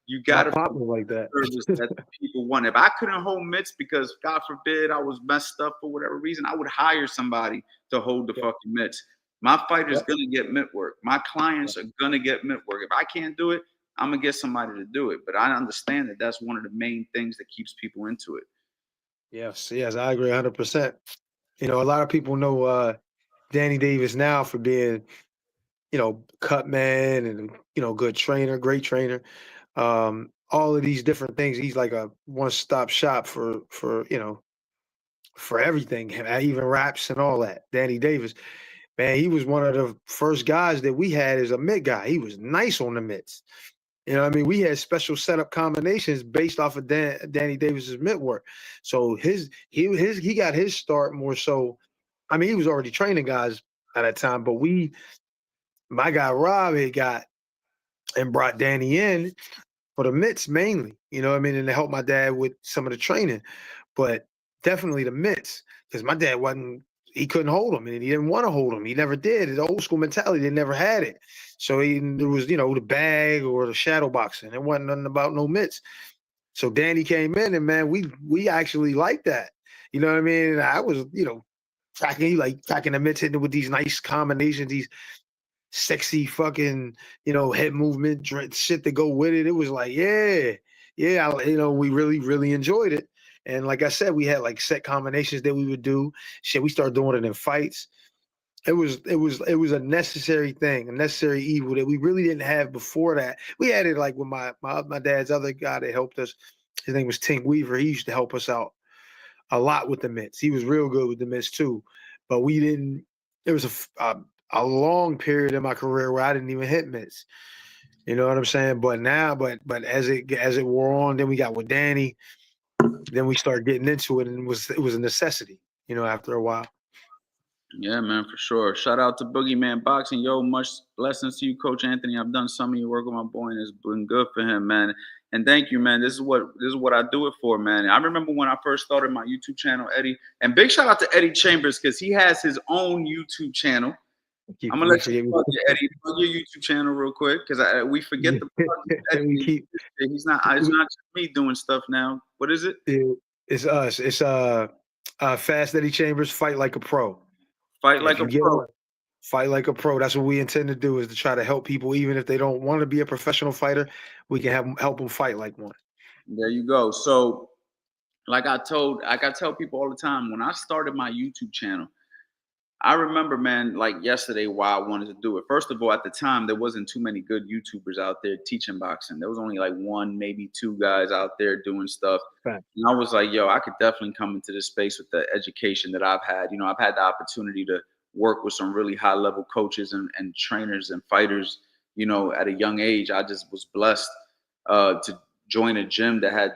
like that. that people want. If I couldn't hold mitts because, God forbid, I was messed up for whatever reason, I would hire somebody to hold the fucking mitts. My fighter's gonna get mitt work. My clients are gonna get mitt work. If I can't do it, I'm gonna get somebody to do it. But I understand that that's one of the main things that keeps people into it. Yes, I agree 100%. A lot of people know Danny Davis now for being, cut man and good trainer, great trainer. All of these different things. He's like a one-stop shop for everything, even raps and all that. Danny Davis, man, he was one of the first guys that we had as a mitt guy. He was nice on the mitts. We had special setup combinations based off of Danny Davis's mitt work. So he got his start more so. He was already training guys at that time, but my guy Rob had got and brought Danny in for the mitts mainly, and to help my dad with some of the training, but definitely the mitts, because my dad wasn't he couldn't hold him, and he didn't want to hold him. He never did. His old school mentality, they never had it. So there was, the bag or the shadow boxing. It wasn't nothing about no mitts. So Danny came in, and man, we actually liked that. You know what I mean? And I was, tracking the mitts, hitting with these nice combinations, these sexy fucking, head movement shit to go with it. It was like, yeah, we really, really enjoyed it. And like I said, we had like set combinations that we would do. Shit, we started doing it in fights. It was a necessary thing, a necessary evil that we really didn't have before that. We had it like with my dad's other guy that helped us. His name was Tink Weaver. He used to help us out a lot with the mitts. He was real good with the mitts too, but we didn't. There was a long period in my career where I didn't even hit mitts. You know what I'm saying? But now, but as it wore on, then we got with Danny. Then we started getting into it, and it was a necessity. After a while. Yeah, man, for sure. Shout out to Boogeyman Boxing. Yo, much blessings to you, Coach Anthony. I've done some of your work with my boy, and it's been good for him, man. And thank you, man. This is what I do it for, man. I remember when I first started my YouTube channel, Eddie. And big shout out to Eddie Chambers because he has his own YouTube channel. I'm gonna let you plug it, Eddie. Plug your YouTube channel real quick because we forget the plug. Eddie. It's not just me doing stuff now. What is it? It's us. It's Fast Eddie Chambers, Fight Like a Pro. Fight like a pro. Fight like a pro. That's what we intend to do, is to try to help people, even if they don't want to be a professional fighter. We can help them fight like one. There you go. So, like I tell people all the time, when I started my YouTube channel, I remember, man, like yesterday, why I wanted to do it. First of all, at the time, there wasn't too many good YouTubers out there teaching boxing. There was only like one, maybe two guys out there doing stuff. Right. And I was like, yo, I could definitely come into this space with the education that I've had. I've had the opportunity to work with some really high level coaches and trainers and fighters, at a young age. I just was blessed to join a gym that had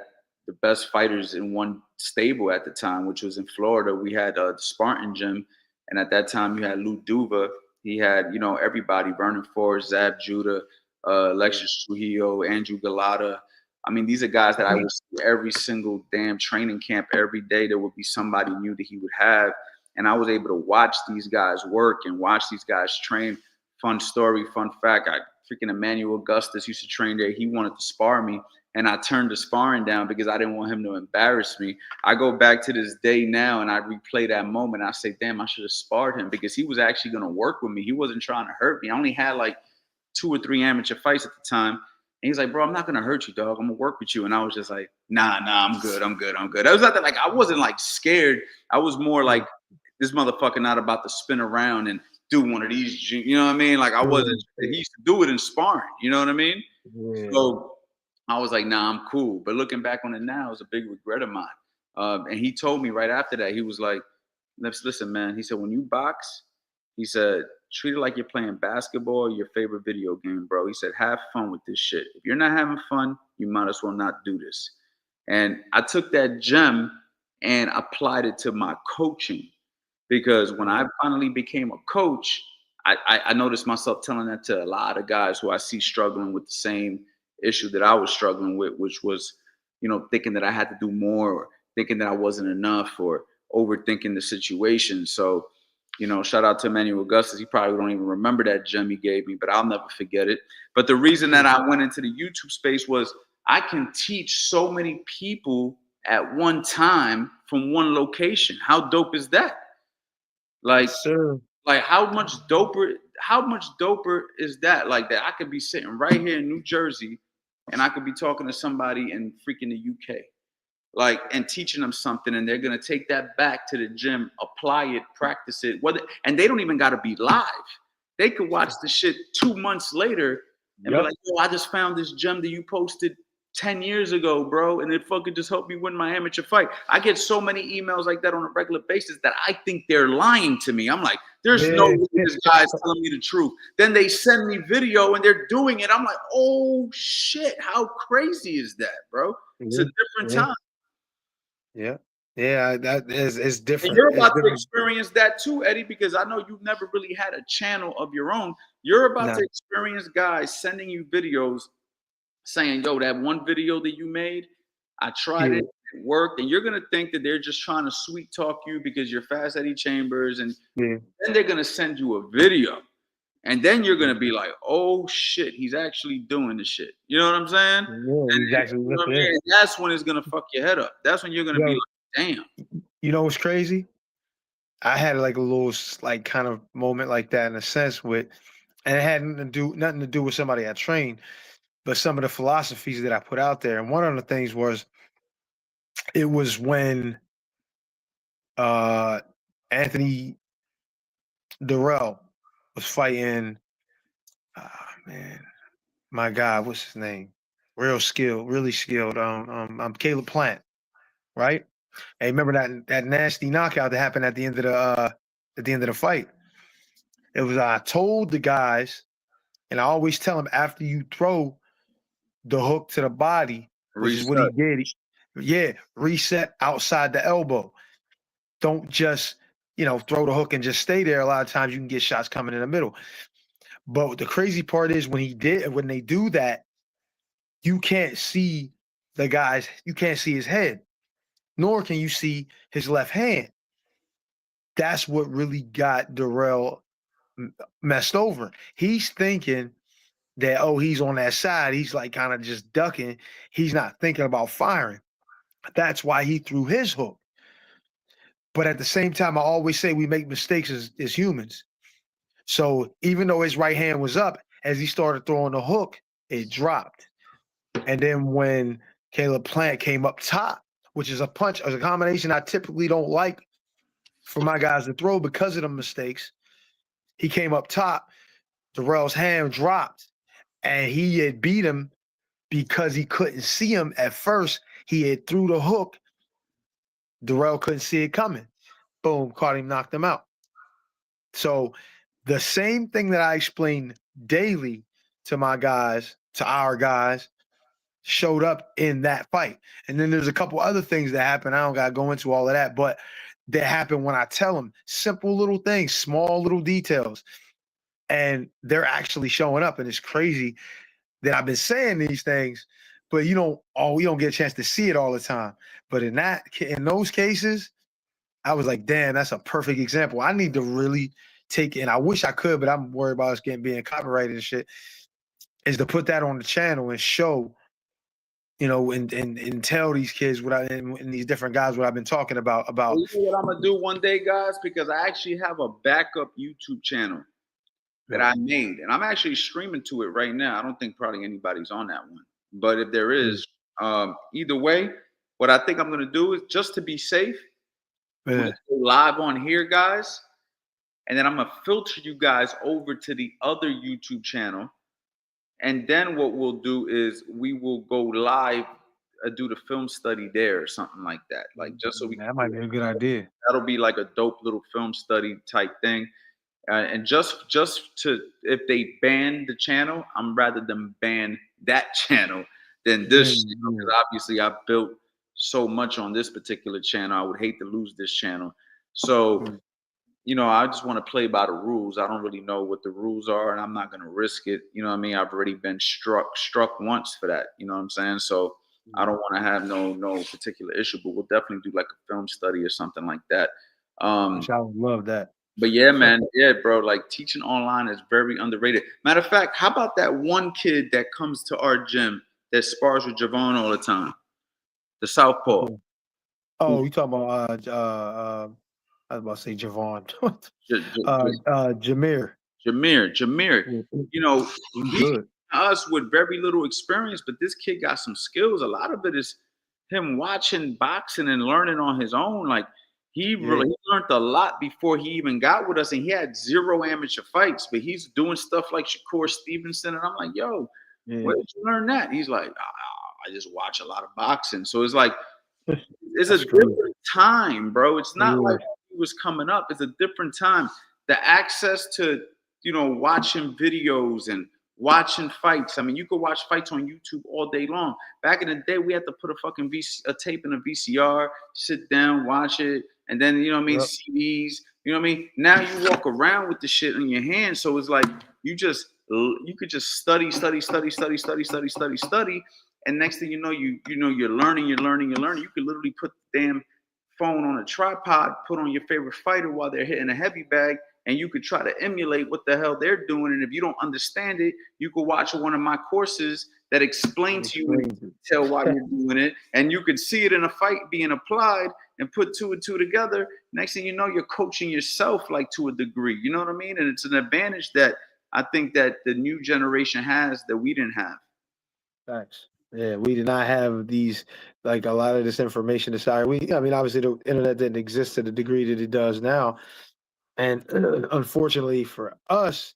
the best fighters in one stable at the time, which was in Florida. We had the Spartan Gym. And at that time, you had Lou Duva. He had, everybody, Vernon Forrest, Zab Judah, Alexis Trujillo, Andrew Galata. I mean, these are guys that I would see every single damn training camp. Every day there would be somebody new that he would have. And I was able to watch these guys work and watch these guys train. Fun story, fun fact, freaking Emmanuel Augustus used to train there. He wanted to spar me. And I turned the sparring down because I didn't want him to embarrass me. I go back to this day now and I replay that moment. I say, damn, I should have sparred him because he was actually going to work with me. He wasn't trying to hurt me. I only had like 2 or 3 amateur fights at the time. And he's like, bro, I'm not going to hurt you, dog. I'm going to work with you. And I was just like, nah, I'm good. It was not that, like, I wasn't like scared. I was more like, this motherfucker not about to spin around and do one of these, you know what I mean? Like I wasn't, he used to do it in sparring, you know what I mean? Yeah. So I was like, nah, I'm cool. But looking back on it now, it's a big regret of mine. And he told me right after that, he was like, listen, man. He said, when you box, he said, treat it like you're playing basketball or your favorite video game, bro. He said, have fun with this shit. If you're not having fun, you might as well not do this. And I took that gem and applied it to my coaching. Because when I finally became a coach, I noticed myself telling that to a lot of guys who I see struggling with the same issue that I was struggling with, which was, thinking that I had to do more, or thinking that I wasn't enough, or overthinking the situation. So, shout out to Emmanuel Augustus. He probably don't even remember that gem he gave me, but I'll never forget it. But the reason that I went into the YouTube space was I can teach so many people at one time from one location. How dope is that? Like, sure. Like how much doper is that? Like that I could be sitting right here in New Jersey and I could be talking to somebody in freaking the UK, like, and teaching them something, and they're gonna take that back to the gym, apply it, practice it, and they don't even gotta be live. They could watch the shit 2 months later and be like, yo, I just found this gem that you posted 10 years ago, bro, and it fucking just helped me win my amateur fight. I get so many emails like that on a regular basis that I think they're lying to me. I'm like, there's no way this guy's telling me the truth. Then they send me video and they're doing it. I'm like, oh shit, how crazy is that, bro? It's a different time. Yeah, that is different. And you're about to experience that too, Eddie, because I know you've never really had a channel of your own. You're about to experience guys sending you videos saying, yo, that one video that you made, I tried it, work, and you're gonna think that they're just trying to sweet talk you because you're Fast Eddie Chambers, and Yeah. then they're gonna send you a video, and then you're gonna be like, "Oh shit, he's actually doing the shit." You know what I'm saying? Yeah, And exactly. you know what I mean? And that's when it's gonna fuck your head up. That's when you're gonna be Yo, like, "Damn." you know what's crazy? I had like a little like kind of moment like that in a sense with, and it had nothing to do with somebody I trained, but some of the philosophies that I put out there. And one of the things was it was when Anthony Durrell was fighting. Man, my God, what's his name? Real skilled, really skilled. I'm Caleb Plant, right? Hey, remember that nasty knockout that happened at the end of the fight? It was I told the guys, and I always tell them after you throw the hook to the body, which is what he Reset. did. Yeah, reset outside the elbow. Don't just throw the hook and just stay there. A lot of times you can get shots coming in the middle. But the crazy part is when they do that, you can't see the guys. You can't see his head, nor can you see his left hand. That's what really got Durrell messed over. He's thinking that, oh, he's on that side. He's like kind of just ducking. He's not thinking about firing. That's why he threw his hook. But at the same time, I always say we make mistakes as humans. So even though his right hand was up, as he started throwing the hook, it dropped. And then when Caleb Plant came up top, which is a combination I typically don't like for my guys to throw because of the mistakes, he came up top, Durrell's hand dropped, and he had beat him because he couldn't see him at first. He had threw the hook. Durrell couldn't see it coming. Boom, caught him, knocked him out. So the same thing that I explain daily to my guys, to our guys, showed up in that fight. And then there's a couple other things that happen. I don't got to go into all of that, but that happen when I tell them simple little things, small little details. And they're actually showing up. And it's crazy that I've been saying these things, but we don't get a chance to see it all the time. But in those cases, I was like, damn, that's a perfect example. I need to really take it, and I wish I could, but I'm worried about us being copyrighted and shit, is to put that on the channel and show, and tell these kids and these different guys what I've been talking about. Well, you know what I'm gonna do one day, guys, because I actually have a backup YouTube channel that I made, and I'm actually streaming to it right now. I don't think probably anybody's on that one, but if there is, either way, what I think I'm gonna do is just to be safe, I'm gonna go live on here, guys, and then I'm gonna filter you guys over to the other YouTube channel, and then what we'll do is we will go live, do the film study there or something like that, like just so we. That might be a good idea. That'll be like a dope little film study type thing. And just to, if they ban the channel, I'm rather them ban that channel than this channel, because obviously I've built so much on this particular channel. I would hate to lose this channel. So, I just want to play by the rules. I don't really know what the rules are, and I'm not going to risk it. You know what I mean? I've already been struck once for that. You know what I'm saying? So I don't want to have no particular issue, but we'll definitely do like a film study or something like that. I would love that. But yeah, man, bro, like teaching online is very underrated. Matter of fact, how about that one kid that comes to our gym that spars with Javon all the time? The Southpaw. Oh, you talking about I was about to say Javon. Jameer. Jameer. He's good. Us with very little experience, but this kid got some skills. A lot of it is him watching boxing and learning on his own. Like he learned a lot before he even got with us, and he had 0 amateur fights, but he's doing stuff like Shakur Stevenson. And I'm like, yo, where did you learn that? He's like, I just watch a lot of boxing. So it's like, it's a different time, bro. It's not like he was coming up. It's a different time. The access to, watching videos and watching fights. I mean, you could watch fights on YouTube all day long. Back in the day, we had to put a fucking tape in a VCR, sit down, watch it, and then, CDs, Now you walk around with the shit in your hand. So it's like you could just study, and next thing you know, you're learning. You could literally put the damn phone on a tripod, put on your favorite fighter while they're hitting a heavy bag, and you could try to emulate what the hell they're doing. And if you don't understand it, you could watch one of my courses that explain to you in detail why you're doing it, and you could see it in a fight being applied and put two and two together. Next thing you know, you're coaching yourself like to a degree. You know what I mean? And it's an advantage that I think that the new generation has that we didn't have. Facts. Yeah, we did not have these, like a lot of this information aside. I mean, obviously the internet didn't exist to the degree that it does now. And unfortunately for us,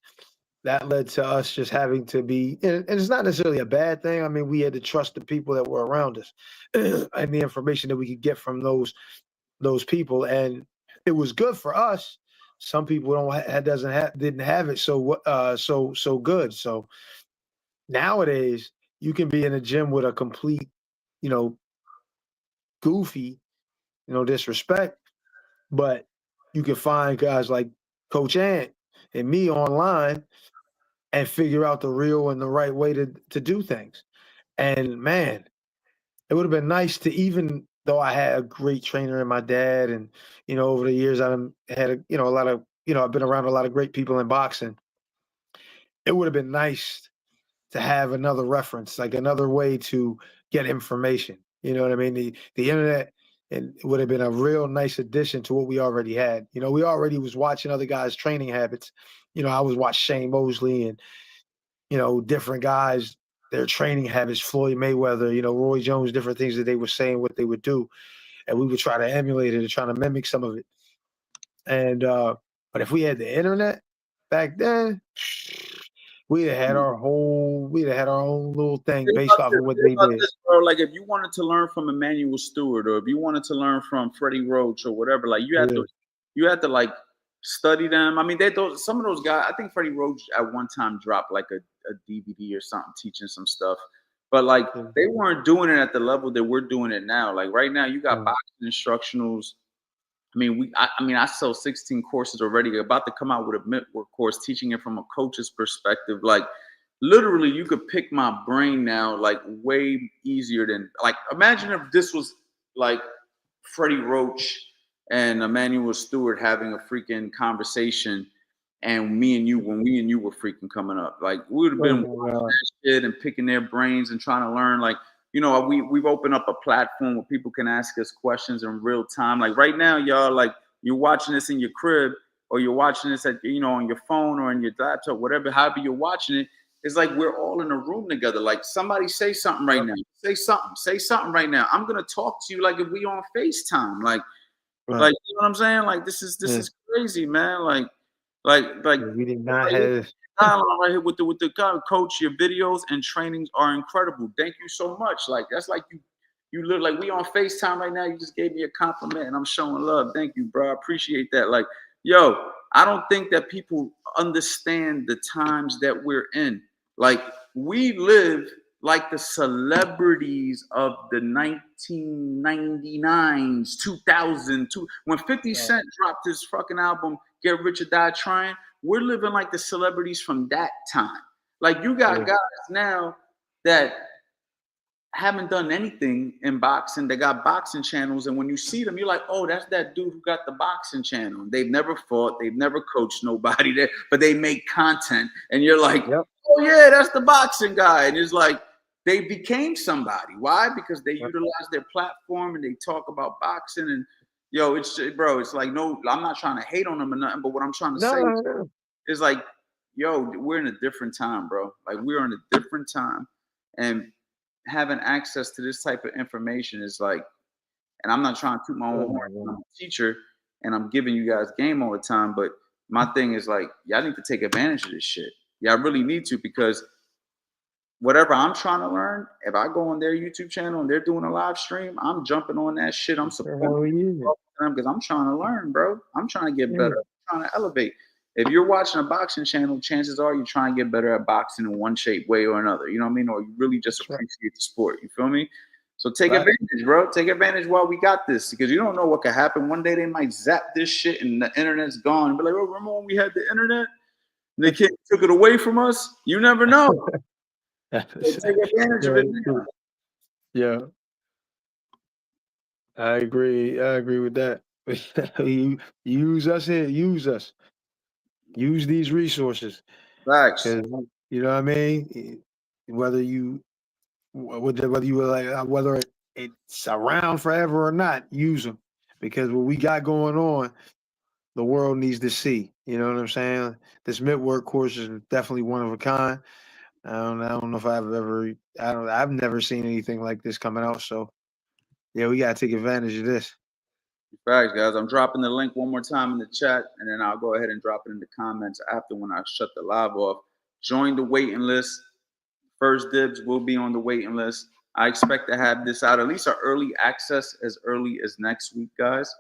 that led to us just having to be, and it's not necessarily a bad thing. I mean, we had to trust the people that were around us and the information that we could get from those people. And it was good for us. Some people didn't have it so good. So nowadays you can be in a gym with a complete, goofy, disrespect, but you can find guys like Coach Ant and me online and figure out the real and the right way to do things. And man, it would have been nice to, even though I had a great trainer in my dad, and over the years I've had a lot of I've been around a lot of great people in boxing. It would have been nice to have another reference, like another way to get information. You know what I mean? The internet, and it would have been a real nice addition to what we already had. We already was watching other guys' training habits. I was watching Shane Mosley and different guys, their training habits, Floyd Mayweather, Roy Jones, different things that they were saying, what they would do. And we would try to emulate it and try to mimic some of it. And but if we had the internet back then, we'd have had our own little thing based off of what they did. Bro, like if you wanted to learn from Emmanuel Stewart, or if you wanted to learn from Freddie Roach or whatever, like you had to like study them. I mean, some of those guys. I think Freddie Roach at one time dropped like a DVD or something teaching some stuff, but like they weren't doing it at the level that we're doing it now. Like right now, you got boxing instructionals. I mean, I sell 16 courses already. About to come out with a mid-work course, teaching it from a coach's perspective. Like, literally, you could pick my brain now, like, way easier than, like, imagine if this was, like, Freddie Roach and Emmanuel Stewart having a freaking conversation, and when me and you were freaking coming up. Like, we would have been watching that shit and picking their brains and trying to learn, like, we've opened up a platform where people can ask us questions in real time. Like right now, y'all, like you're watching this in your crib, or you're watching this at, on your phone or in your laptop, whatever, however you're watching it. It's like we're all in a room together. Like somebody say something right now. Say something right now. I'm gonna talk to you like if we on FaceTime. Like you know what I'm saying? Like this is crazy, man. Like we did not have right here with the coach. Your videos and trainings are incredible. Thank you so much. Like that's like you look like we on FaceTime right now. You just gave me a compliment and I'm showing love. Thank you, bro. I appreciate that. Like, yo, I don't think that people understand the times that we're in. Like we live like the celebrities of the 1999s, 2002, when 50 Cent dropped his fucking album, Get Rich or Die Trying. We're living like the celebrities from that time. Like you got guys now that haven't done anything in boxing. They got boxing channels, and when you see them, you're like, oh, that's that dude who got the boxing channel. They've never fought, they've never coached nobody there, but they make content, and you're like, oh yeah, that's the boxing guy. And it's like they became somebody. Why? Because they utilize their platform and they talk about boxing. And yo, it's like, no, I'm not trying to hate on them or nothing, but what I'm trying to say is like, yo, we're in a different time, bro. Like we're in a different time, and having access to this type of information is like, and I'm not trying to toot my own horn. I'm a teacher and I'm giving you guys game all the time, but my thing is like, y'all need to take advantage of this shit. Y'all really need to, because whatever I'm trying to learn, if I go on their YouTube channel and they're doing a live stream, I'm jumping on that shit. I'm supporting them because I'm trying to learn, bro. I'm trying to get better. I'm trying to elevate. If you're watching a boxing channel, chances are you're trying to get better at boxing in one shape, way or another. You know what I mean? Or you really just appreciate the sport. You feel me? So take advantage, bro. Take advantage while we got this, because you don't know what could happen. One day they might zap this shit and the internet's gone. Be like, oh, remember when we had the internet? And they took it away from us? You never know. So take advantage of it now. Yeah, I agree. I agree with that. You use us here. Use us. Use these resources Facts. because you know what I mean. Whether you whether you were like whether it's around forever or not, use them because what we got going on, the world needs to see. You know what I'm saying? This mid work course is definitely one of a kind. I don't know if I've never seen anything like this coming out. So yeah, we gotta take advantage of this. Facts, guys. I'm dropping the link one more time in the chat, and then I'll go ahead and drop it in the comments after when I shut the live off. Join the waiting list. First dibs will be on the waiting list. I expect to have this out, at least our early access, as early as next week, guys.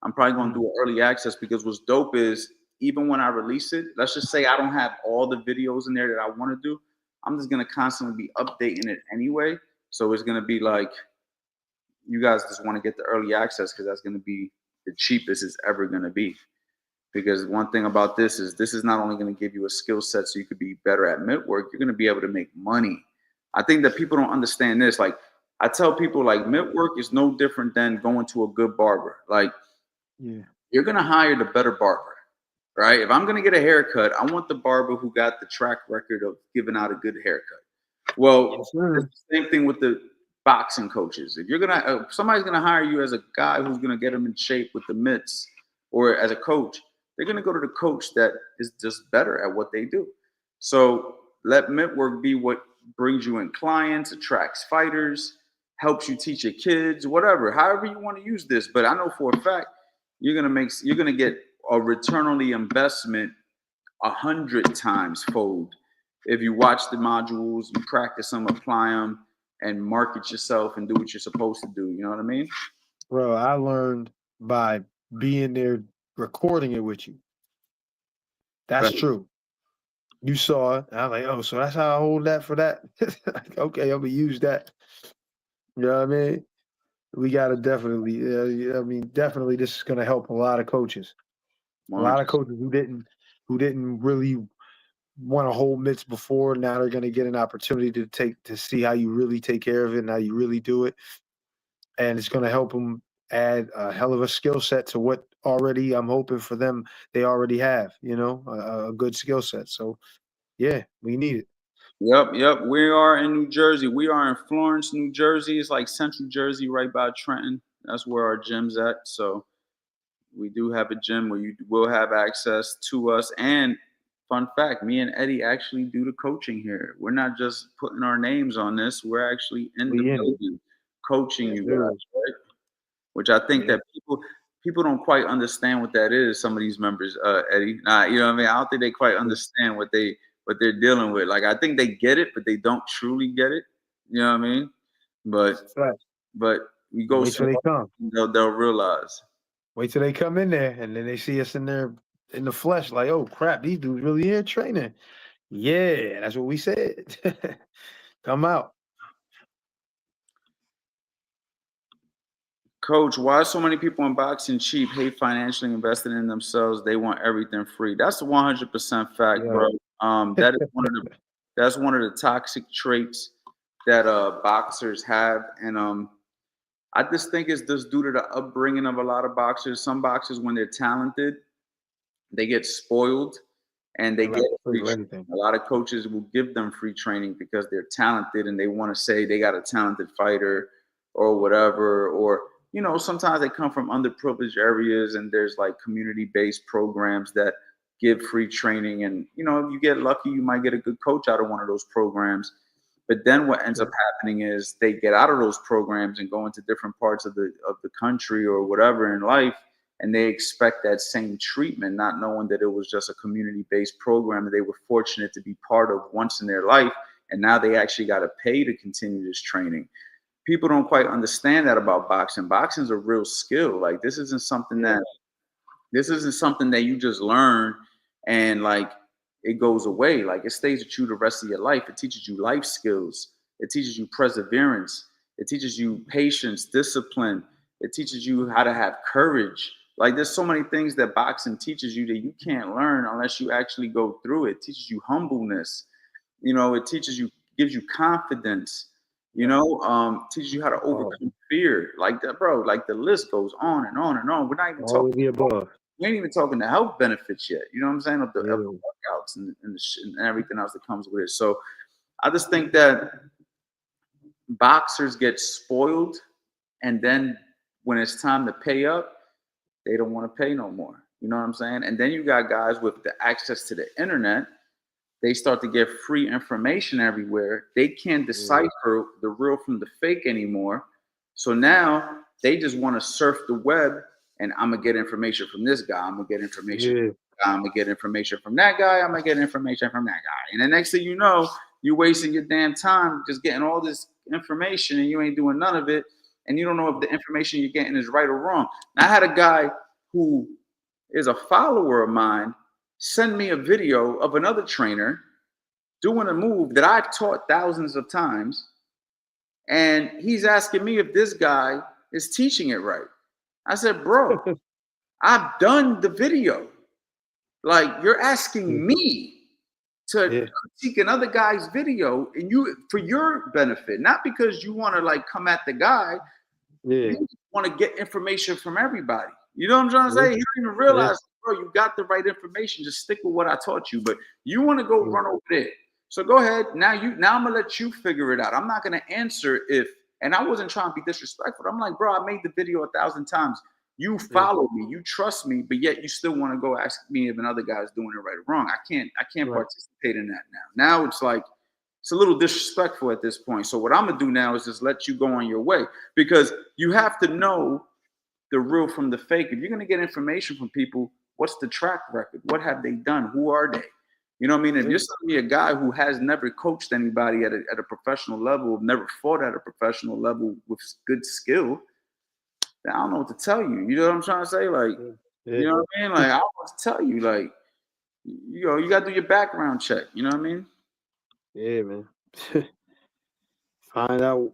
I'm probably going to do an early access because what's dope is even when I release it, let's just say I don't have all the videos in there that I want to do. I'm just going to constantly be updating it anyway. So it's going to be like, you guys just want to get the early access because that's going to be the cheapest it's ever going to be. Because one thing about this is not only going to give you a skill set so you could be better at mitt work, you're going to be able to make money. I think that people don't understand this. Like I tell people, like mitt work is no different than going to a good barber. Like Yeah. you're going to hire the better barber, right? If I'm going to get a haircut, I want the barber who got the track record of giving out a good haircut. Well, Yes, sir. it's the same thing with the boxing coaches. If you're gonna, somebody's gonna hire you as a guy who's gonna get them in shape with the mitts, or as a coach, they're gonna go to the coach that is just better at what they do. So let mitt work be what brings you in clients, attracts fighters, helps you teach your kids, whatever, however you want to use this. But I know for a fact you're gonna get a return on the investment 100 times fold if you watch the modules, you practice them, apply them, and market yourself and do what you're supposed to do. You know what I mean? Bro, I learned by being there recording it with you. That's Right. true. You saw it. I'm like, oh, so that's how I hold that for that. Okay, I'm gonna use that. You know what I mean? We gotta definitely. I mean, definitely, this is gonna help a lot of coaches. A lot of 100%. coaches who didn't really want to hold mitts before. Now they're gonna get an opportunity to see how you really take care of it and how you really do it, and it's gonna help them add a hell of a skill set to what already I'm hoping for them they already have. You know, a good skill set. So yeah, we need it. Yep. We are in New Jersey. We are in Florence, New Jersey. It's like Central Jersey, right by Trenton. That's where our gym's at. So we do have a gym where you will have access to us. And fun fact, me and Eddie actually do the coaching here. We're not just putting our names on this. We're actually in the We in it. building coaching Yes, you sir. guys, right? Which I think Yeah. that people don't quite understand what that is. Some of these members, Eddie, you know what I mean. I don't think they quite understand what they're dealing with. Like I think they get it, but they don't truly get it. You know what I mean? But Right. but we go Wait till they somewhere, come. they'll realize. Wait till they come in there, and then they see us in there in the flesh. Like, oh crap, these dudes really here training. Yeah, that's what we said. Come out. Coach, why so many people in boxing cheap, hate financially invested in themselves? They want everything free. That's a 100% fact, Yeah. bro. That is one of the toxic traits that boxers have, and I just think it's just due to the upbringing of a lot of boxers. Some boxers, when they're talented, they get spoiled and they They get like free free for training. anything. A lot of coaches will give them free training because they're talented and they want to say they got a talented fighter or whatever. Or, you know, sometimes they come from underprivileged areas and there's like community-based programs that give free training. And, you know, if you get lucky, you might get a good coach out of one of those programs. But then what ends up happening is they get out of those programs and go into different parts of the country or whatever in life, and they expect that same treatment, not knowing that it was just a community-based program that they were fortunate to be part of once in their life, and now they actually got to pay to continue this training. People don't quite understand that about boxing. Boxing is a real skill. Like this isn't something that you just learn and like it goes away. Like it stays with you the rest of your life. It teaches you life skills. It teaches you perseverance. It teaches you patience, discipline. It teaches you how to have courage. Like there's so many things that boxing teaches you that you can't learn unless you actually go through it. It teaches you humbleness. You know, it teaches you, gives you confidence. Teaches you how to Oh, overcome fear, like that, bro. Like the list goes on and on and on. We're not even all talking. of the above. We ain't even talking the health benefits yet. You know what I'm saying? Of the Yeah. workouts and everything else that comes with it. So I just think that boxers get spoiled, and then when it's time to pay up, they don't want to pay no more. You know what I'm saying? And then you got guys with the access to the internet. They start to get free information everywhere. They can't decipher the real from the fake anymore. So now they just want to surf the web, and I'm gonna get information from this guy. I'm gonna get information. Yeah. I'm gonna get information from that guy. I'm gonna get information from that guy. And the next thing you know, you're wasting your damn time just getting all this information, and you ain't doing none of it. And you don't know if the information you're getting is right or wrong. Now, I had a guy who is a follower of mine send me a video of another trainer doing a move that I've taught thousands of times. And he's asking me if this guy is teaching it right. I said, bro, I've done the video. Like, you're asking me to critique another guy's video and you for your benefit, not because you want to like come at the guy. You want to get information from everybody. You know what I'm trying to say? You don't even realize, bro, you got the right information. Just stick with what I taught you. But you want to go run over there. So go ahead. Now I'm gonna let you figure it out. I'm not gonna answer if, and I wasn't trying to be disrespectful. I'm like, bro, I made the video 1,000 times. You follow me, you trust me, but yet you still want to go ask me if another guy's doing it right or wrong. I can't participate in that now. Now it's like it's a little disrespectful at this point. So what I'm gonna do now is just let you go on your way, because you have to know the real from the fake. If you're gonna get information from people, what's the track record? What have they done? Who are they? You know what I mean? If you're telling me a guy who has never coached anybody at a professional level, never fought at a professional level with good skill, then I don't know what to tell you. You know what I'm trying to say? Like, you know what I mean? Like, I don't know what to tell you. Like, you got to do your background check. You know what I mean? Yeah, man. Find out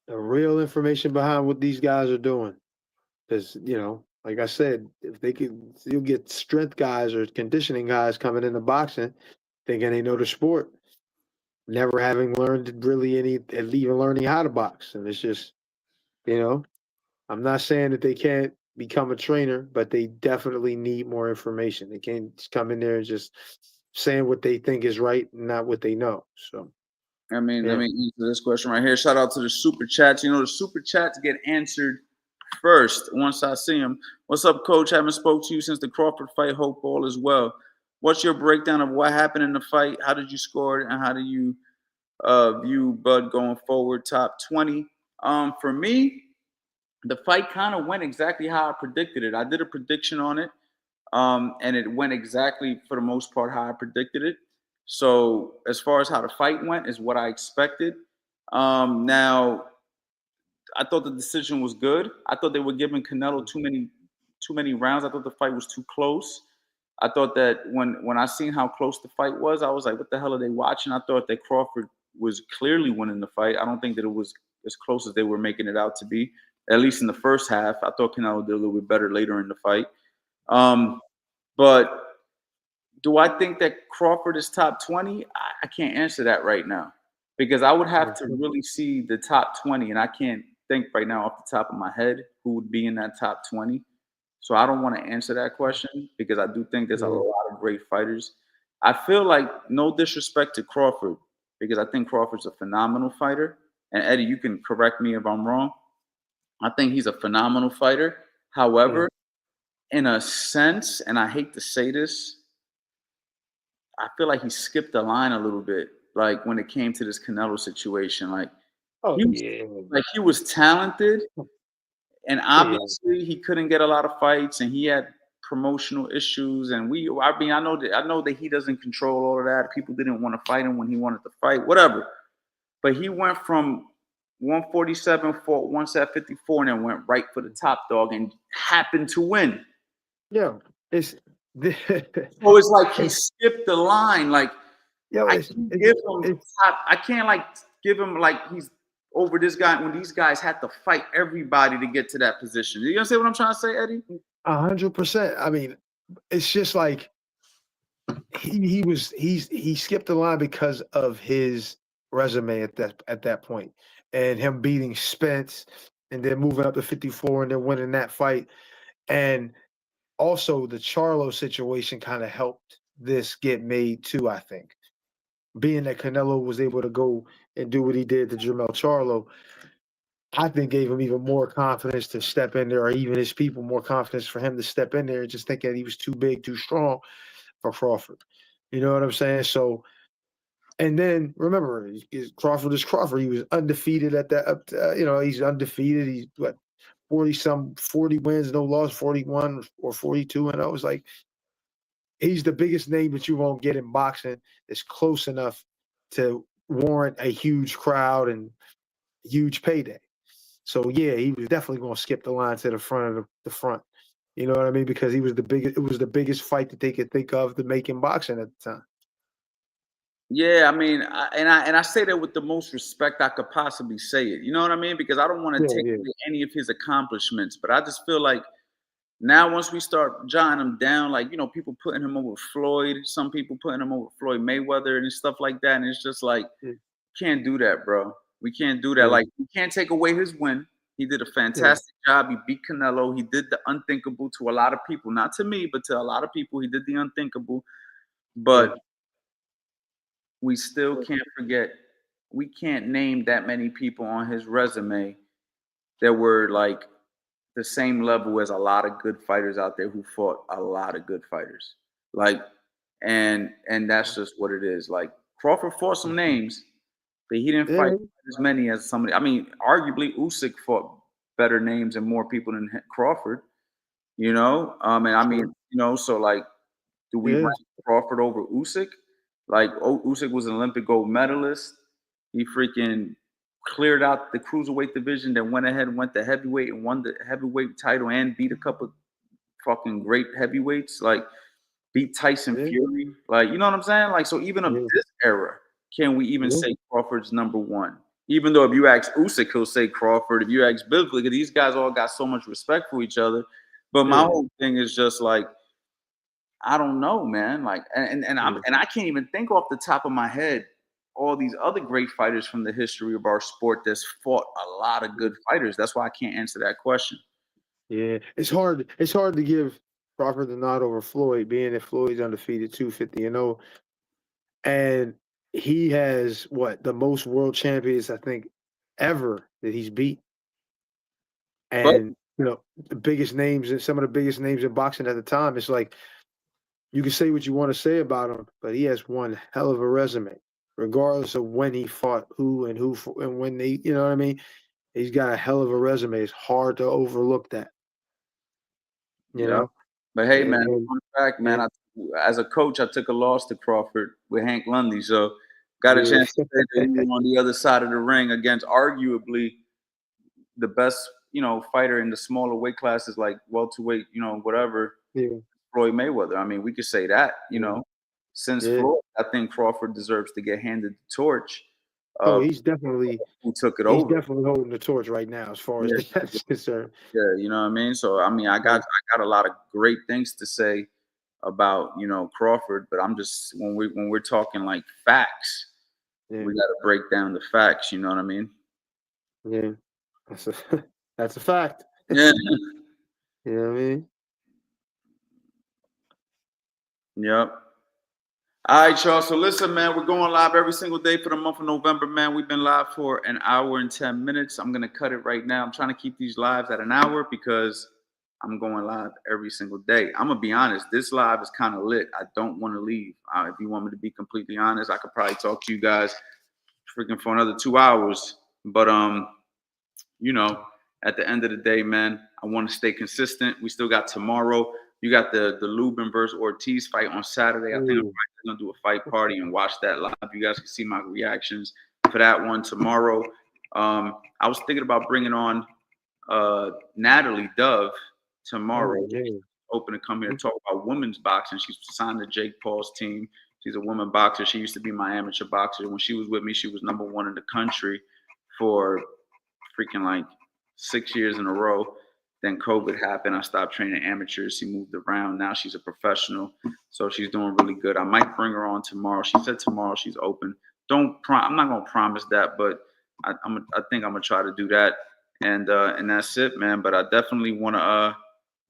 the real information behind what these guys are doing. Because, like I said, if they could, you'll get strength guys or conditioning guys coming into boxing thinking they know the sport, never having learned really even learning how to box. And it's just, I'm not saying that they can't become a trainer, but they definitely need more information. They can't just come in there and just saying what they think is right and not what they know. So, let me answer this question right here. Shout out to the super chats. The super chats get answered first once I see them. What's up, coach? Haven't spoke to you since the Crawford fight. Hope all is well. What's your breakdown of what happened in the fight? How did you score it? And how do you view Bud going forward? Top 20. For me, the fight kind of went exactly how I predicted it. I did a prediction on it, and it went exactly, for the most part, how I predicted it. So as far as how the fight went is what I expected. Now, I thought the decision was good. I thought they were giving Canelo too many rounds. I thought the fight was too close. I thought that when I seen how close the fight was, I was like, what the hell are they watching? I thought that Crawford was clearly winning the fight. I don't think that it was as close as they were making it out to be, at least in the first half. I thought Canelo did a little bit better later in the fight. But do I think that Crawford is top 20? I can't answer that right now, because I would have to really see the top 20, and I can't think right now off the top of my head who would be in that top 20. So I don't want to answer that question, because I do think there's a lot of great fighters. I feel like, no disrespect to Crawford, because I think Crawford's a phenomenal fighter. And Eddie, you can correct me if I'm wrong. I think he's a phenomenal fighter. However, in a sense, and I hate to say this, I feel like he skipped the line a little bit, like when it came to this Canelo situation. Like, he was talented, and obviously he couldn't get a lot of fights, and he had promotional issues. And I know that he doesn't control all of that. People didn't want to fight him when he wanted to fight, whatever. But he went from 147, fought once at 54, and then went right for the top dog and happened to win. Yeah, it's so it's like he skipped the line. Like, I can't like give him like he's over this guy when these guys had to fight everybody to get to that position. You understand what I'm trying to say, Eddie? 100%. I mean, it's just like he skipped the line because of his resume at that point. and him beating Spence and then moving up to 54 and then winning that fight. And also the Charlo situation kind of helped this get made too, I think. Being that Canelo was able to go and do what he did to Jermell Charlo, I think gave him even more confidence to step in there, or even his people more confidence for him to step in there, just thinking he was too big, too strong for Crawford. You know what I'm saying? So, and then remember, Crawford is Crawford. He was undefeated at that. He's undefeated. He's what 40 wins, no loss, 41 or 42, and I was like, he's the biggest name that you won't get in boxing. That's close enough to warrant a huge crowd and huge payday. So yeah, he was definitely going to skip the line to the front of the front. You know what I mean? Because he was the biggest. It was the biggest fight that they could think of to make in boxing at the time. Yeah, I mean, I say that with the most respect I could possibly say it. You know what I mean? Because I don't want to take Yeah. away any of his accomplishments, but I just feel like now once we start jotting him down, like, people putting him over Floyd, some people putting him over Floyd Mayweather and stuff like that, and it's just like, Yeah. can't do that, bro. We can't do that. Yeah. Like, we can't take away his win. He did a fantastic job. He beat Canelo. He did the unthinkable to a lot of people. Not to me, but to a lot of people. He did the unthinkable. But we still can't forget, we can't name that many people on his resume that were like the same level as a lot of good fighters out there who fought a lot of good fighters. Like, and that's just what it is. Like, Crawford fought some names, but he didn't fight as many as somebody. I mean, arguably Usyk fought better names and more people than Crawford. And I mean, so like, do we rank Crawford over Usyk? Like, Usyk was an Olympic gold medalist. He freaking cleared out the cruiserweight division, then went ahead and went to heavyweight and won the heavyweight title and beat a couple fucking great heavyweights. Like, beat Tyson Fury. Like, you know what I'm saying? Like, so even of this era, can we even say Crawford's number one? Even though if you ask Usyk, he'll say Crawford. If you ask Bill, these guys all got so much respect for each other. But my whole thing is just like, I don't know, man. Like, and I can't even think off the top of my head all these other great fighters from the history of our sport that's fought a lot of good fighters. That's why I can't answer that question. Yeah, it's hard. It's hard to give Crawford the nod over Floyd, being that Floyd's undefeated 250-0, and he has the most world champions I think ever that he's beat, and the biggest names and some of the biggest names in boxing at the time. It's like you can say what you want to say about him, but he has one hell of a resume, regardless of when he fought who and when they. You know what I mean? He's got a hell of a resume. It's hard to overlook that. You know? But hey, man, fun fact, man, as a coach, I took a loss to Crawford with Hank Lundy. So got a chance to say that he was on the other side of the ring against arguably the best, fighter in the smaller weight classes, like welterweight, whatever, Floyd Mayweather. I mean, we could say that, since Floyd, I think Crawford deserves to get handed the torch. He's definitely who took it over. He's definitely holding the torch right now, as far as that's concerned. Yeah, you know what I mean. So I mean, I got a lot of great things to say about Crawford, but I'm just when we're talking like facts, we got to break down the facts. You know what I mean? Yeah, that's a fact. Yeah. You know what I mean? Yep. All right, y'all. So listen, man, we're going live every single day for the month of November, man. We've been live for an hour and 10 minutes. I'm going to cut it right now. I'm trying to keep these lives at an hour because I'm going live every single day. I'm going to be honest. This live is kind of lit. I don't want to leave. If you want me to be completely honest, I could probably talk to you guys freaking for another 2 hours. But, at the end of the day, man, I want to stay consistent. We still got tomorrow. You got the Lubin versus Ortiz fight on Saturday. I think I'm probably going to do a fight party and watch that live. You guys can see my reactions for that one tomorrow. I was thinking about bringing on Natalie Dove tomorrow. Open to come here and talk about women's boxing. She's signed to Jake Paul's team. She's a woman boxer. She used to be my amateur boxer. When she was with me, she was #1 in the country for freaking like 6 years in a row. Then COVID happened. I stopped training amateurs. She moved around. Now she's a professional. So she's doing really good. I might bring her on tomorrow. She said tomorrow she's open. I'm not going to promise that, but I think I'm gonna try to do that, and that's it, man. But I definitely want to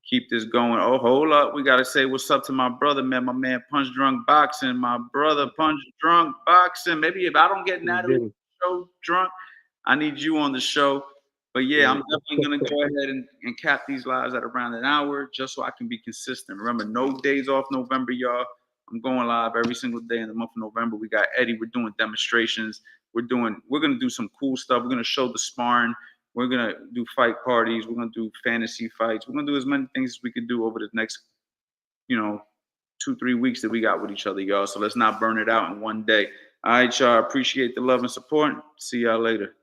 keep this going. Oh, hold up, we gotta say what's up to my brother, man. My man Punch Drunk Boxing, my brother Punch Drunk Boxing. Maybe if I don't get Natalie on the show drunk, I need you on the show. But yeah, I'm definitely gonna go ahead and cap these lives at around an hour, just so I can be consistent. Remember, no days off November, y'all. I'm going live every single day in the month of November. We got Eddie. We're doing demonstrations. We're gonna do some cool stuff. We're gonna show the sparring. We're gonna do fight parties. We're gonna do fantasy fights. We're gonna do as many things as we can do over the next, 2-3 weeks that we got with each other, y'all. So let's not burn it out in one day. All right, y'all. Appreciate the love and support. See y'all later.